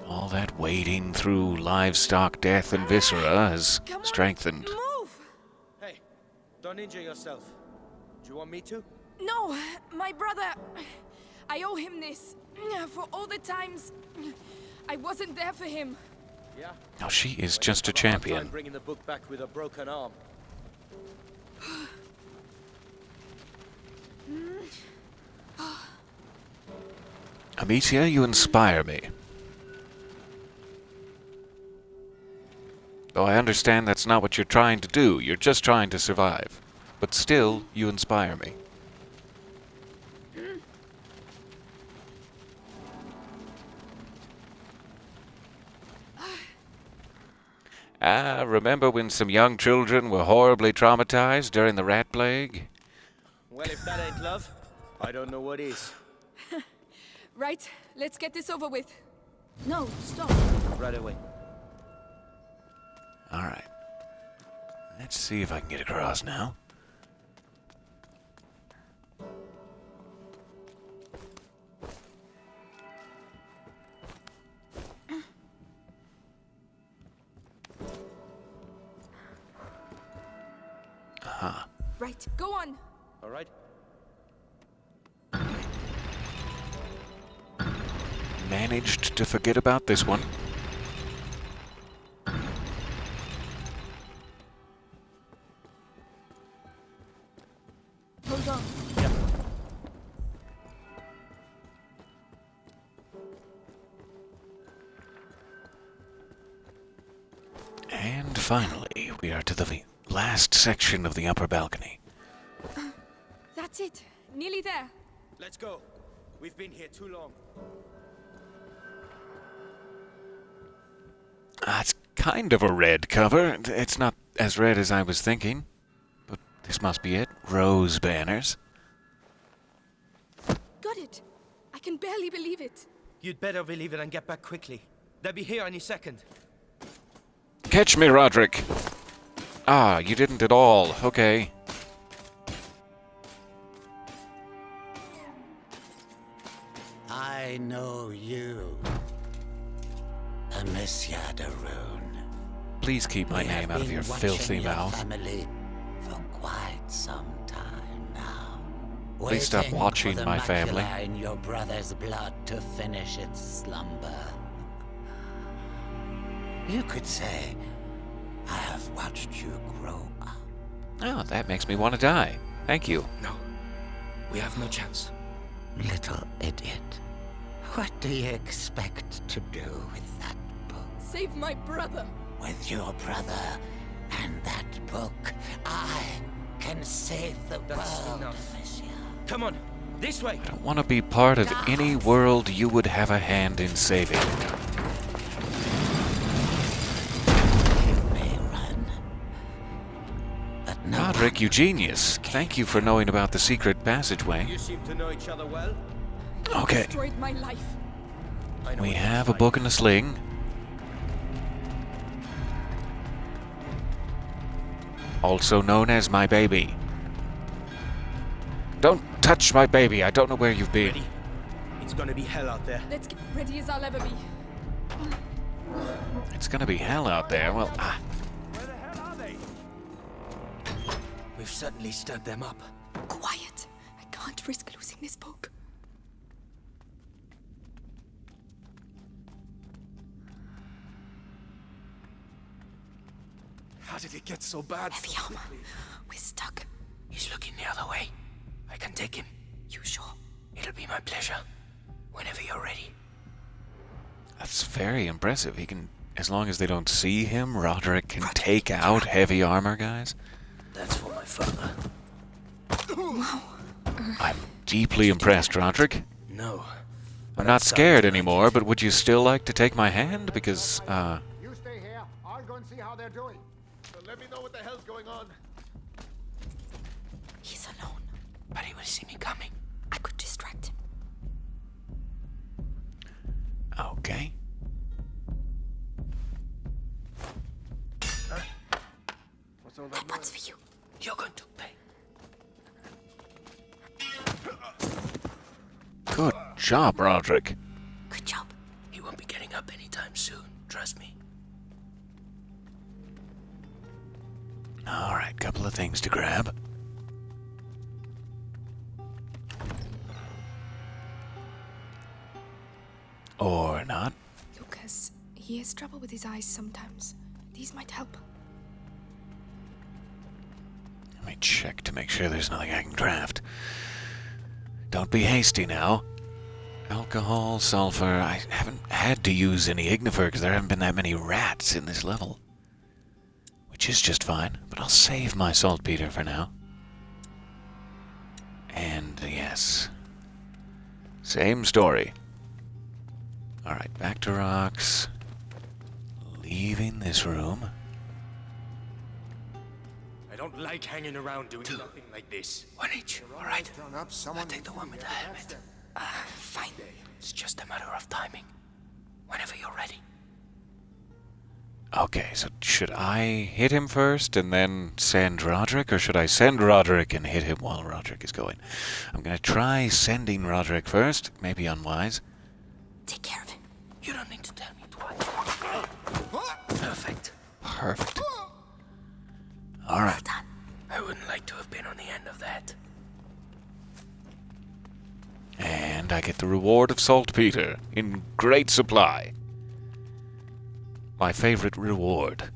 All that wading through livestock death and viscera has Come on, strengthened. Move! Hey, don't injure yourself. Do you want me to? No, my brother. I owe him this. For all the times I wasn't there for him. Yeah? Now she is just a Have hard time champion. bringing the book back with a broken arm. Amicia, you inspire me. Though I understand that's not what you're trying to do. You're just trying to survive. But still, you inspire me. Remember when some young children were horribly traumatized during the rat plague? Well, if that ain't love, I don't know what is. Right, let's get this over with. No, stop. Right away. Alright. Let's see if I can get across now. Aha. Right, go on. All right? Managed to forget about this one. Hold on. Yeah. And finally, we are to the last section of the upper balcony. That's it. Nearly there. Let's go. We've been here too long. It's kind of a red cover. It's not as red as I was thinking. But this must be it. Rose banners. Got it. I can barely believe it. You'd better believe it and get back quickly. They'll be here any second. Catch me, Roderick! Ah, you didn't at all. Okay. I know you. Amicia de Rune. Please keep my We have name out of been your watching filthy your mouth. family for quite some time now. Please stop Waiting watching for the my family. macula in your brother's blood to finish its slumber. You could say, I have watched you grow up. Oh, that makes me want to die. Thank you. No. We have no chance. Little idiot. What do you expect to do with that book? Save my brother. With your brother and that book, I can save the That's world, enough. Amicia. Come on, this way. I don't want to be part of any world you would have a hand in saving. You may run. But no Roderick, one you genius. can Thank you for knowing about the secret passageway. You seem to know each other well. Okay. Destroyed my life. I know We what have it's a like. book in a sling. Also known as my baby. Don't touch my baby. I don't know where you've been. Ready? It's gonna be hell out there. Let's get ready as I'll ever be. It's gonna be hell out there. Well, Where the hell are they? We've certainly stirred them up. Quiet. I can't risk losing this book. How did it get so bad Heavy so armor. quickly? We're stuck. He's looking the other way. I can take him. You sure? It'll be my pleasure. Whenever you're ready. that's very impressive. He can, as long as they don't see him, Roderick can take out heavy armor guys. That's for my father. I'm deeply impressed, Roderick. No. I'm not scared anymore, but would you still like to take my hand? Because, You stay here. I'll go and see how they're doing. So let me know what the hell's going on. He's alone. But he will see me coming. I could distract him. okay. What's all That that one's noise? for you. You're going to pay. Good job, Roderick. Good job. He won't be getting up anytime soon. Trust me. Alright, couple of things to grab. Or not. Lucas, he has trouble with his eyes sometimes. These might help. Let me check to make sure there's nothing I can craft. Don't be hasty now. Alcohol, sulfur. I haven't had to use any ignifer because there haven't been that many rats in this level. which is just fine, but I'll save my saltpeter for now. And yes, same story. Alright, back to rocks. Leaving this room. I don't like hanging around doing nothing like this. One each, alright? Turn up, someone I'll take the one with the helmet. Fine. It's just a matter of timing. Whenever you're ready. Okay, so should I hit him first and then send Roderick, or should I send Roderick and hit him while Roderick is going? I'm gonna try sending Roderick first, maybe unwise. Take care of it. You don't need to tell me twice. Perfect. Perfect. Alright. Done. I wouldn't like to have been on the end of that. And I get the reward of saltpeter in great supply. My favorite reward.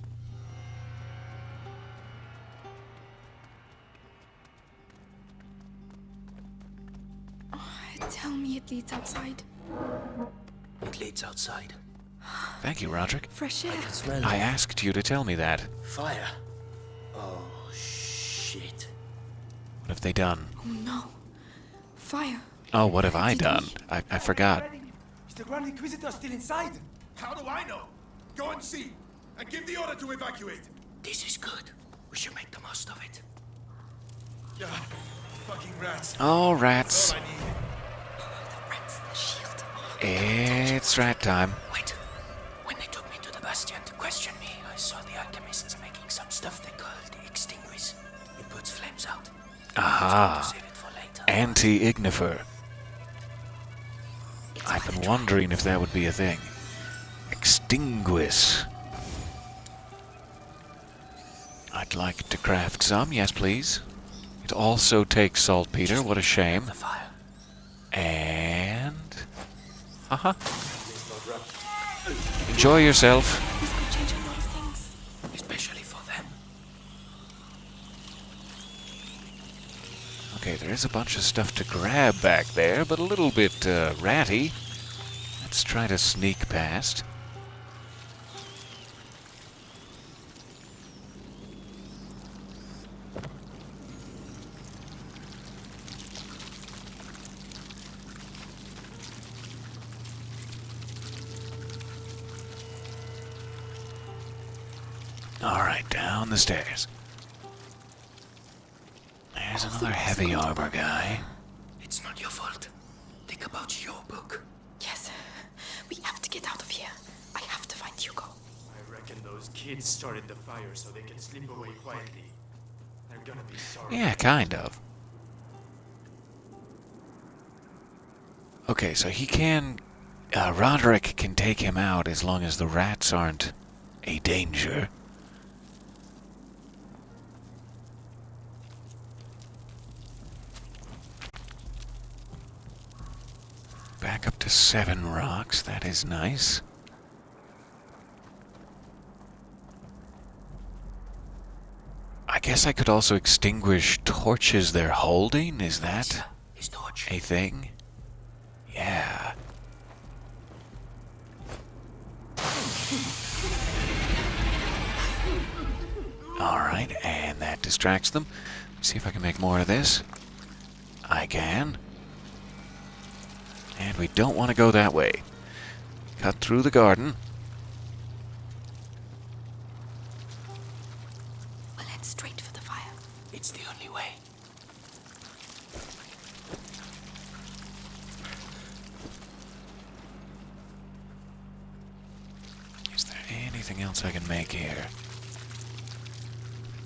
Tell me it leads outside. It leads outside. Thank you, Roderick. Fresh air. Smell I asked you to tell me that. fire. Oh, shit. What have they done? Oh no. Fire. Oh, what have I done? I forgot. Is the Grand Inquisitor still inside? How do I know? Go and see, and give the order to evacuate. This is good. We should make the most of it. Yeah, fucking rats. Oh, That's rats. all I need. The rats, the shield. It's rat time. Wait. When they took me to the Bastion to question me, I saw the alchemists making some stuff they called extinguish. It puts flames out. Aha. Save it for later. Anti-ignifer. I've been wondering if that would be a thing. Extinguish. I'd like to craft some, yes please. It also takes saltpeter, what a shame. The fire. And... haha. Enjoy yourself. This could change a lot of things. Especially for them. Okay, there is a bunch of stuff to grab back there, but a little bit ratty. Let's try to sneak past. Alright, down the stairs. There's another heavy armor guy. It's not your fault. Think about your book. Yes. We have to get out of here. I have to find Hugo. I reckon those kids started the fire so they can slip away quietly. They're gonna be sorry. Yeah, kind of. Okay, so he can... Roderick can take him out as long as the rats aren't a danger. Back up to 7 rocks, that is nice. I guess I could also extinguish torches they're holding, is that His torch. a thing? Yeah. Alright, and that distracts them. Let's see if I can make more of this. I can. And we don't want to go that way. Cut through the garden. We'll head straight for the fire. It's the only way. Is there anything else I can make here?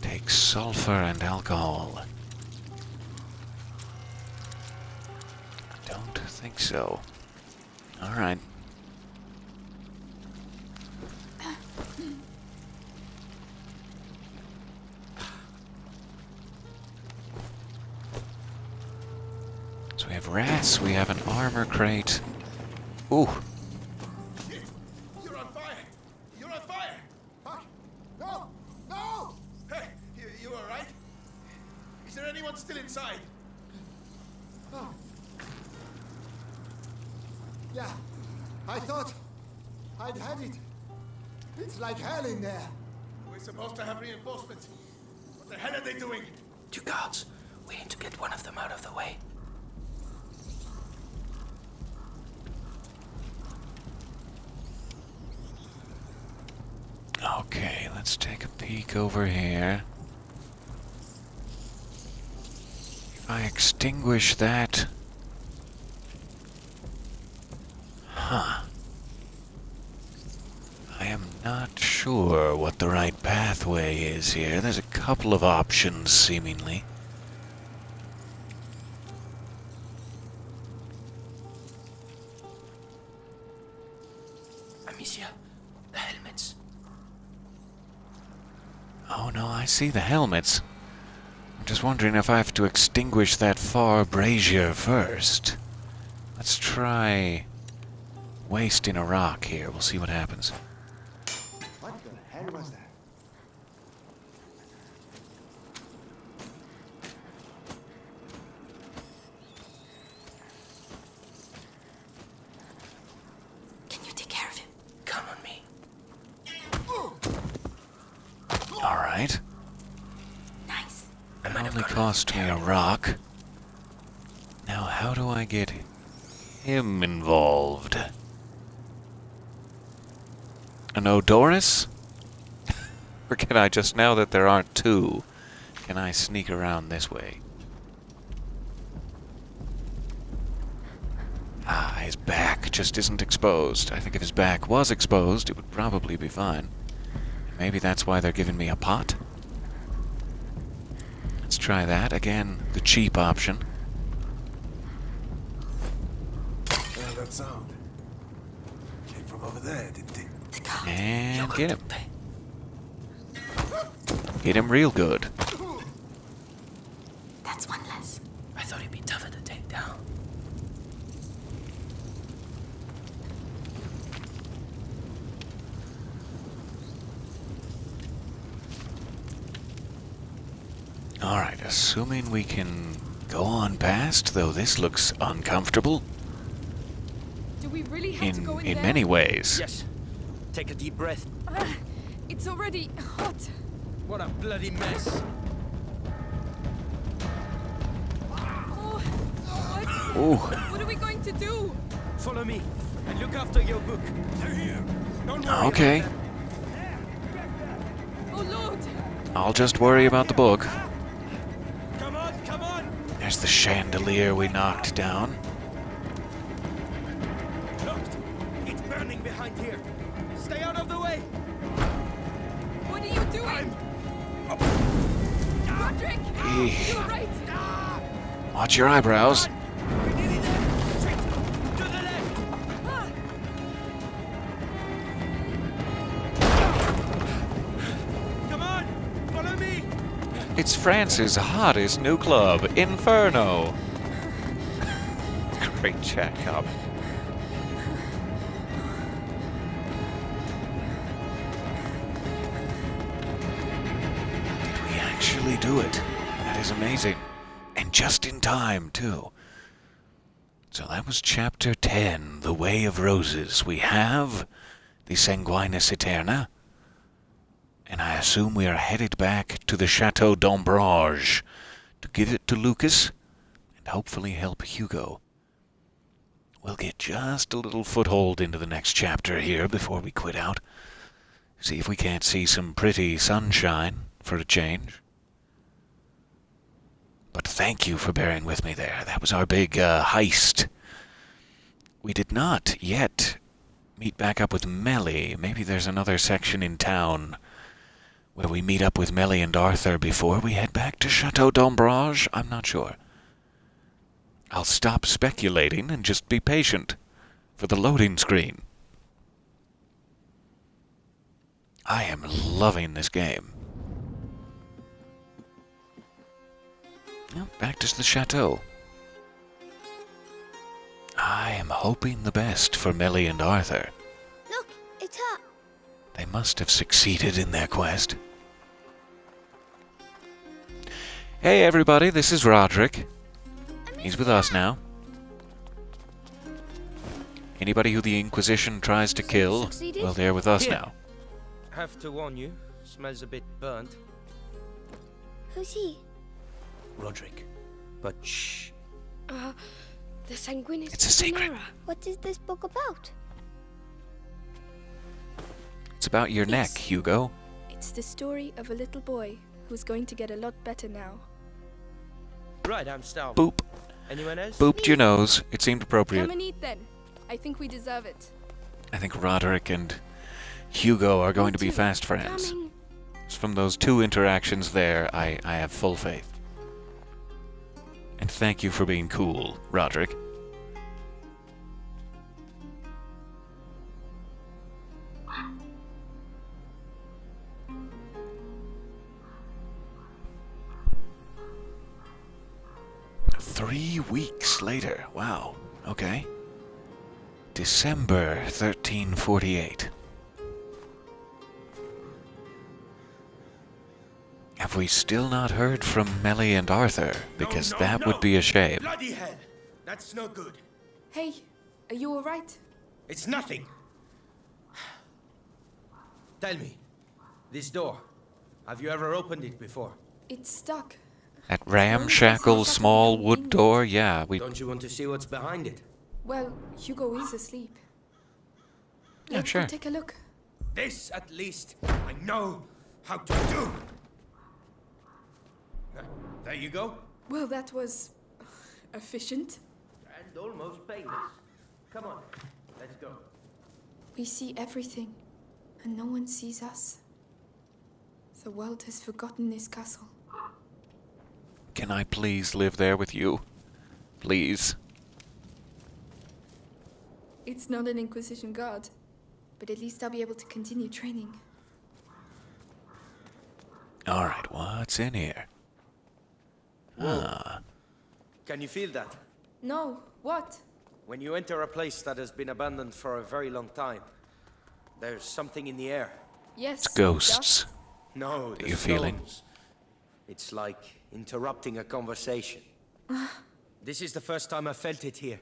Take sulfur and alcohol. Don't think so. Alright. So we have rats, we have an armor crate. Ooh, Shit! You're on fire! You're on fire! Fuck! No! No! Hey, you alright? Is there anyone still inside? Yeah, I thought I'd had it. It's like hell in there. We're supposed to have reinforcements. What the hell are they doing? 2 guards. We need to get one of them out of the way. Okay, let's take a peek over here. If I extinguish that... Huh. I am not sure what the right pathway is here. There's a couple of options, seemingly. Amicia, the helmets. Oh no, I see the helmets. I'm just wondering if I have to extinguish that far brazier first. Let's try wasting a rock here. We'll see what happens. What the hell was that? Can you take care of him? Come on me. Alright. Nice. It only cost me a rock. Now how do I get him involved? An Odoris? Or can I just, now that there aren't two, can I sneak around this way? Ah, his back just isn't exposed. I think if his back was exposed, it would probably be fine. Maybe that's why they're giving me a pot. Let's try that. Again, the cheap option. That sound came from over there, didn't it? And get him. Get him real good. That's one less. I thought he'd be tougher to take down. Alright, assuming we can go on past, though this looks uncomfortable Do we really have to go in in there? many ways. Yes. Take a deep breath. It's already hot. What a bloody mess. Oh, what? Ooh, What are we going to do? Follow me and look after your book. They're here. Don't worry okay. about them. Oh, Lord. I'll just worry about the book. Come on, come on. There's the chandelier we knocked down. Locked. It's burning behind here. Stay out of the way. What are you doing? Roderick! Eh. You're right. Watch your eyebrows. To the left. Ah, Come on. Follow me. It's France's hottest new club, Inferno. Great chat comment. Did we actually do it? That is amazing. And just in time, too. So that was Chapter 10, The Way of Roses. We have the Sanguinus Eterna. And I assume we are headed back to the Chateau d'Ombrage to give it to Lucas and hopefully help Hugo. We'll get just a little foothold into the next chapter here before we quit out. See if we can't see some pretty sunshine for a change. But thank you for bearing with me there. That was our big heist. We did not yet meet back up with Melie. Maybe there's another section in town where we meet up with Melie and Arthur before we head back to Chateau d'Ombrage. I'm not sure. I'll stop speculating and just be patient for the loading screen. I am loving this game. Well, back to the chateau. I am hoping the best for Melie and Arthur. Look, it's up. They must have succeeded in their quest. Hey everybody, this is Roderick. He's with us now. Anybody who the Inquisition tries to kill, well, they're with us Here. now. Have to warn you, Smells a bit burnt. Who's he? Roderick. But shh. The Sanguinis. It's a secret. What is this book about? It's about your neck, Yes. Hugo. It's the story of a little boy who's going to get a lot better now. Right, I'm starving. Boop. Anyone else? Booped your nose. It seemed appropriate. Come and eat then. I think we deserve it. I think Roderick and Hugo are going to be fast friends. Coming. From those two interactions there, I have full faith. And thank you for being cool, Roderick. Three weeks later. Wow. Okay. December 1348. Have we still not heard from Melie and Arthur? Because that would be a shame. Bloody hell! That's no good. Hey, are you alright? It's nothing. Tell me, this door, have you ever opened it before? It's stuck. That ramshackle small wood door? Yeah, we... Don't you want to see what's behind it? Well, Hugo is asleep. Yeah, Let's sure. go take a look. This, at least, I know how to do. There you go. Well, that was efficient. And almost painless. Come on, let's go. We see everything, and no one sees us. The world has forgotten this castle. Can I please live there with you? Please. It's not an Inquisition guard, but at least I'll be able to continue training. Alright, what's in here? Ah. Can you feel that? No, what? When you enter a place that has been abandoned for a very long time, there's something in the air. Yes. It's ghosts. No, the You're feeling? stones. It's like interrupting a conversation. This is the first time I felt it here.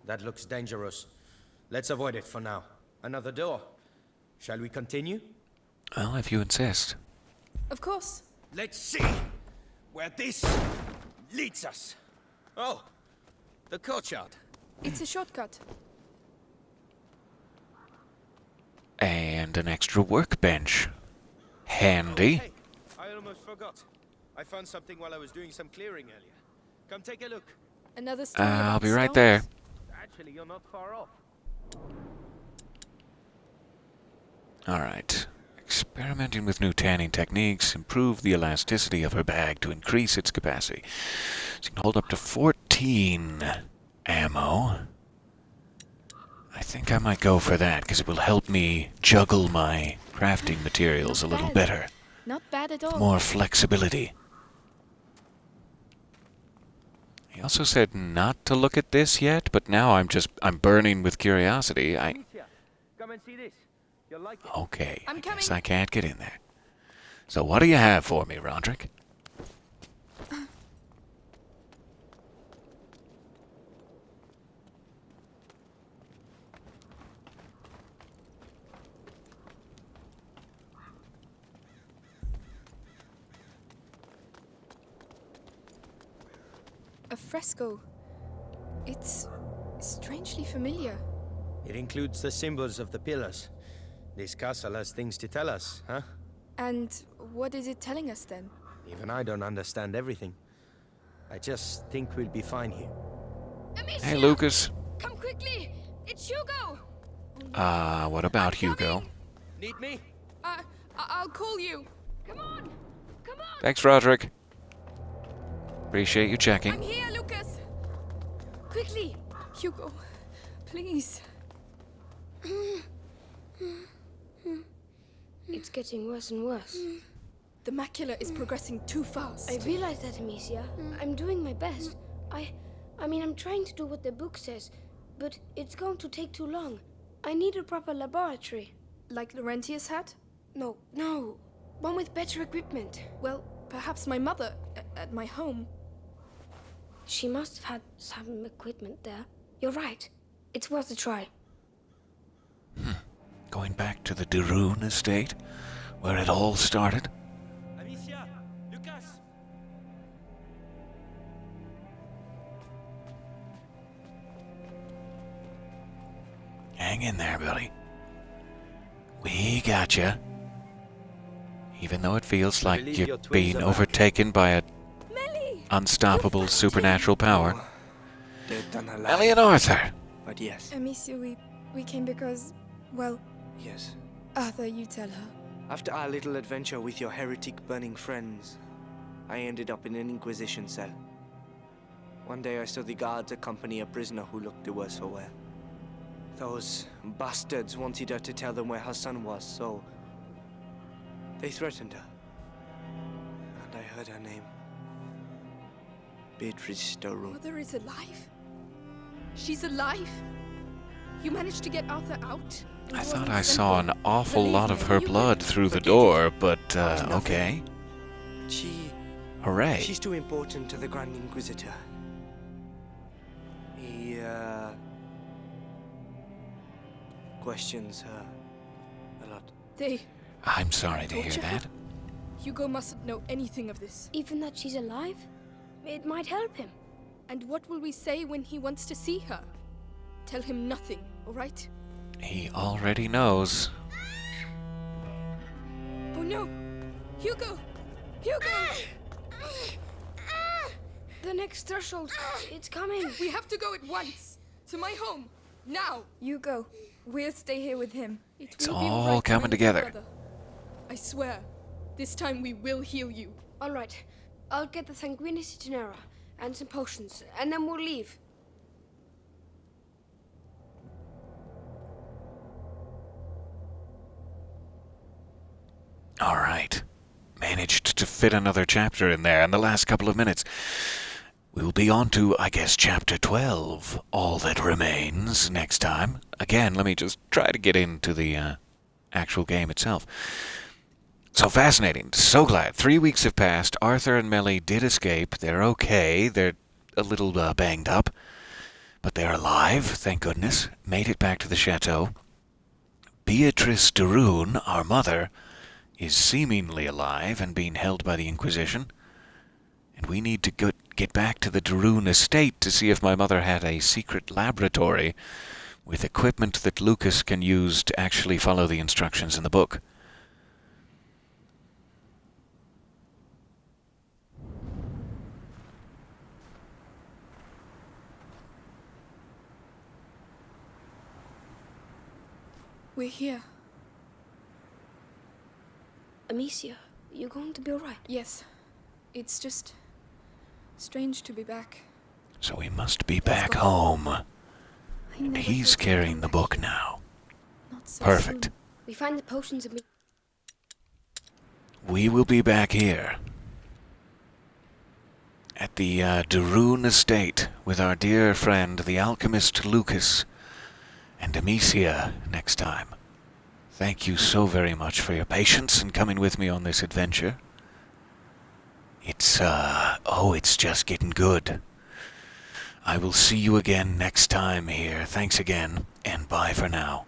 That looks dangerous. Let's avoid it for now. Another door. Shall we continue? Well, if you insist. Of course. Let's see where this leads us. Oh, the courtyard. It's a shortcut. And an extra workbench. Handy. Hey, I almost forgot. I found something while I was doing some clearing earlier. Come take a look. Another story I'll about be right stones. there. Actually, you're not far off. Alright. Experimenting with new tanning techniques, improve the elasticity of her bag to increase its capacity. She can hold up to 14 ammo. I think I might go for that, because it will help me juggle my crafting materials Not a little bad. better. Not bad at all. More flexibility. He also said not to look at this yet, but now I'm burning with curiosity. Amicia, come and see this. You'll like it. Okay, I'm I guess coming. I can't get in there. So what do you have for me, Roderick? A fresco. It's strangely familiar. It includes the symbols of the pillars. This castle has things to tell us, huh? And what is it telling us then? Even I don't understand everything. I just think we'll be fine here. Amicia! Hey, Lucas. Come quickly! It's Hugo! What about Hugo? Need me? I'll call you. Come on! Come on! Thanks, Roderick. Appreciate you I'm checking. here, Lucas! Quickly! Hugo, please. It's getting worse and worse. The macula is progressing too fast. I realize that, Amicia. I'm doing my best. I mean, I'm trying to do what the book says, but it's going to take too long. I need a proper laboratory. Like Laurentius had? No. One with better equipment. Well, Perhaps my mother at my home. She must have had some equipment there. You're right. It's worth a try. Going back to the de Rune estate, where it all started. Amicia! Lucas! Hang in there, buddy. We gotcha. Even though it feels like believe you're your twins being are back. overtaken by a Melie! unstoppable supernatural power. Dead and alive. Melie and Arthur! But yes, Amicia, we came because, well, yes. Arthur, you tell her. After our little adventure with your heretic-burning friends, I ended up in an Inquisition cell. One day I saw the guards accompany a prisoner who looked the worse for wear. Those bastards wanted her to tell them where her son was, so they threatened her. And I heard her name. Beatrice de Rune. Mother is alive? She's alive? You managed to get Arthur out? I thought I saw an awful lot of her blood through the door, but, okay. Hooray. She's too important to the Grand Inquisitor. He, questions her a lot. They... I'm sorry to hear Torture her? that. Hugo mustn't know anything of this. Even that she's alive? It might help him. And what will we say when he wants to see her? Tell him nothing, all right? He already knows. Oh no! Hugo! Hugo! The next threshold. It's coming. We have to go at once! To my home! Now! Hugo, we'll stay here with him. It's will be all right coming around together. brother. I swear, this time we will heal you. All right. I'll get the Sanguinis Genera and some potions, and then we'll leave. All right. Managed to fit another chapter in there in the last couple of minutes. We'll be on to, I guess, chapter 12, All That Remains, next time. Again, let me just try to get into the actual game itself. So fascinating. So glad. 3 weeks have passed. Arthur and Melie did escape. They're okay. They're a little banged up. But they're alive, thank goodness. Made it back to the chateau. Beatrice de Rune, our mother, is seemingly alive and being held by the Inquisition. And we need to get back to the de Rune estate to see if my mother had a secret laboratory with equipment that Lucas can use to actually follow the instructions in the book. We're here. Amicia, you're going to be all right. Yes. It's just strange to be back. So we must be back home. And never he's thought I'd carrying come the back book here. now. Not so Perfect. soon. We find the potions and We will be back here at the de Rune estate with our dear friend, the alchemist Lucas, and Amicia next time. Thank you so very much for your patience and coming with me on this adventure. It's just getting good. I will see you again next time here. Thanks again, and bye for now.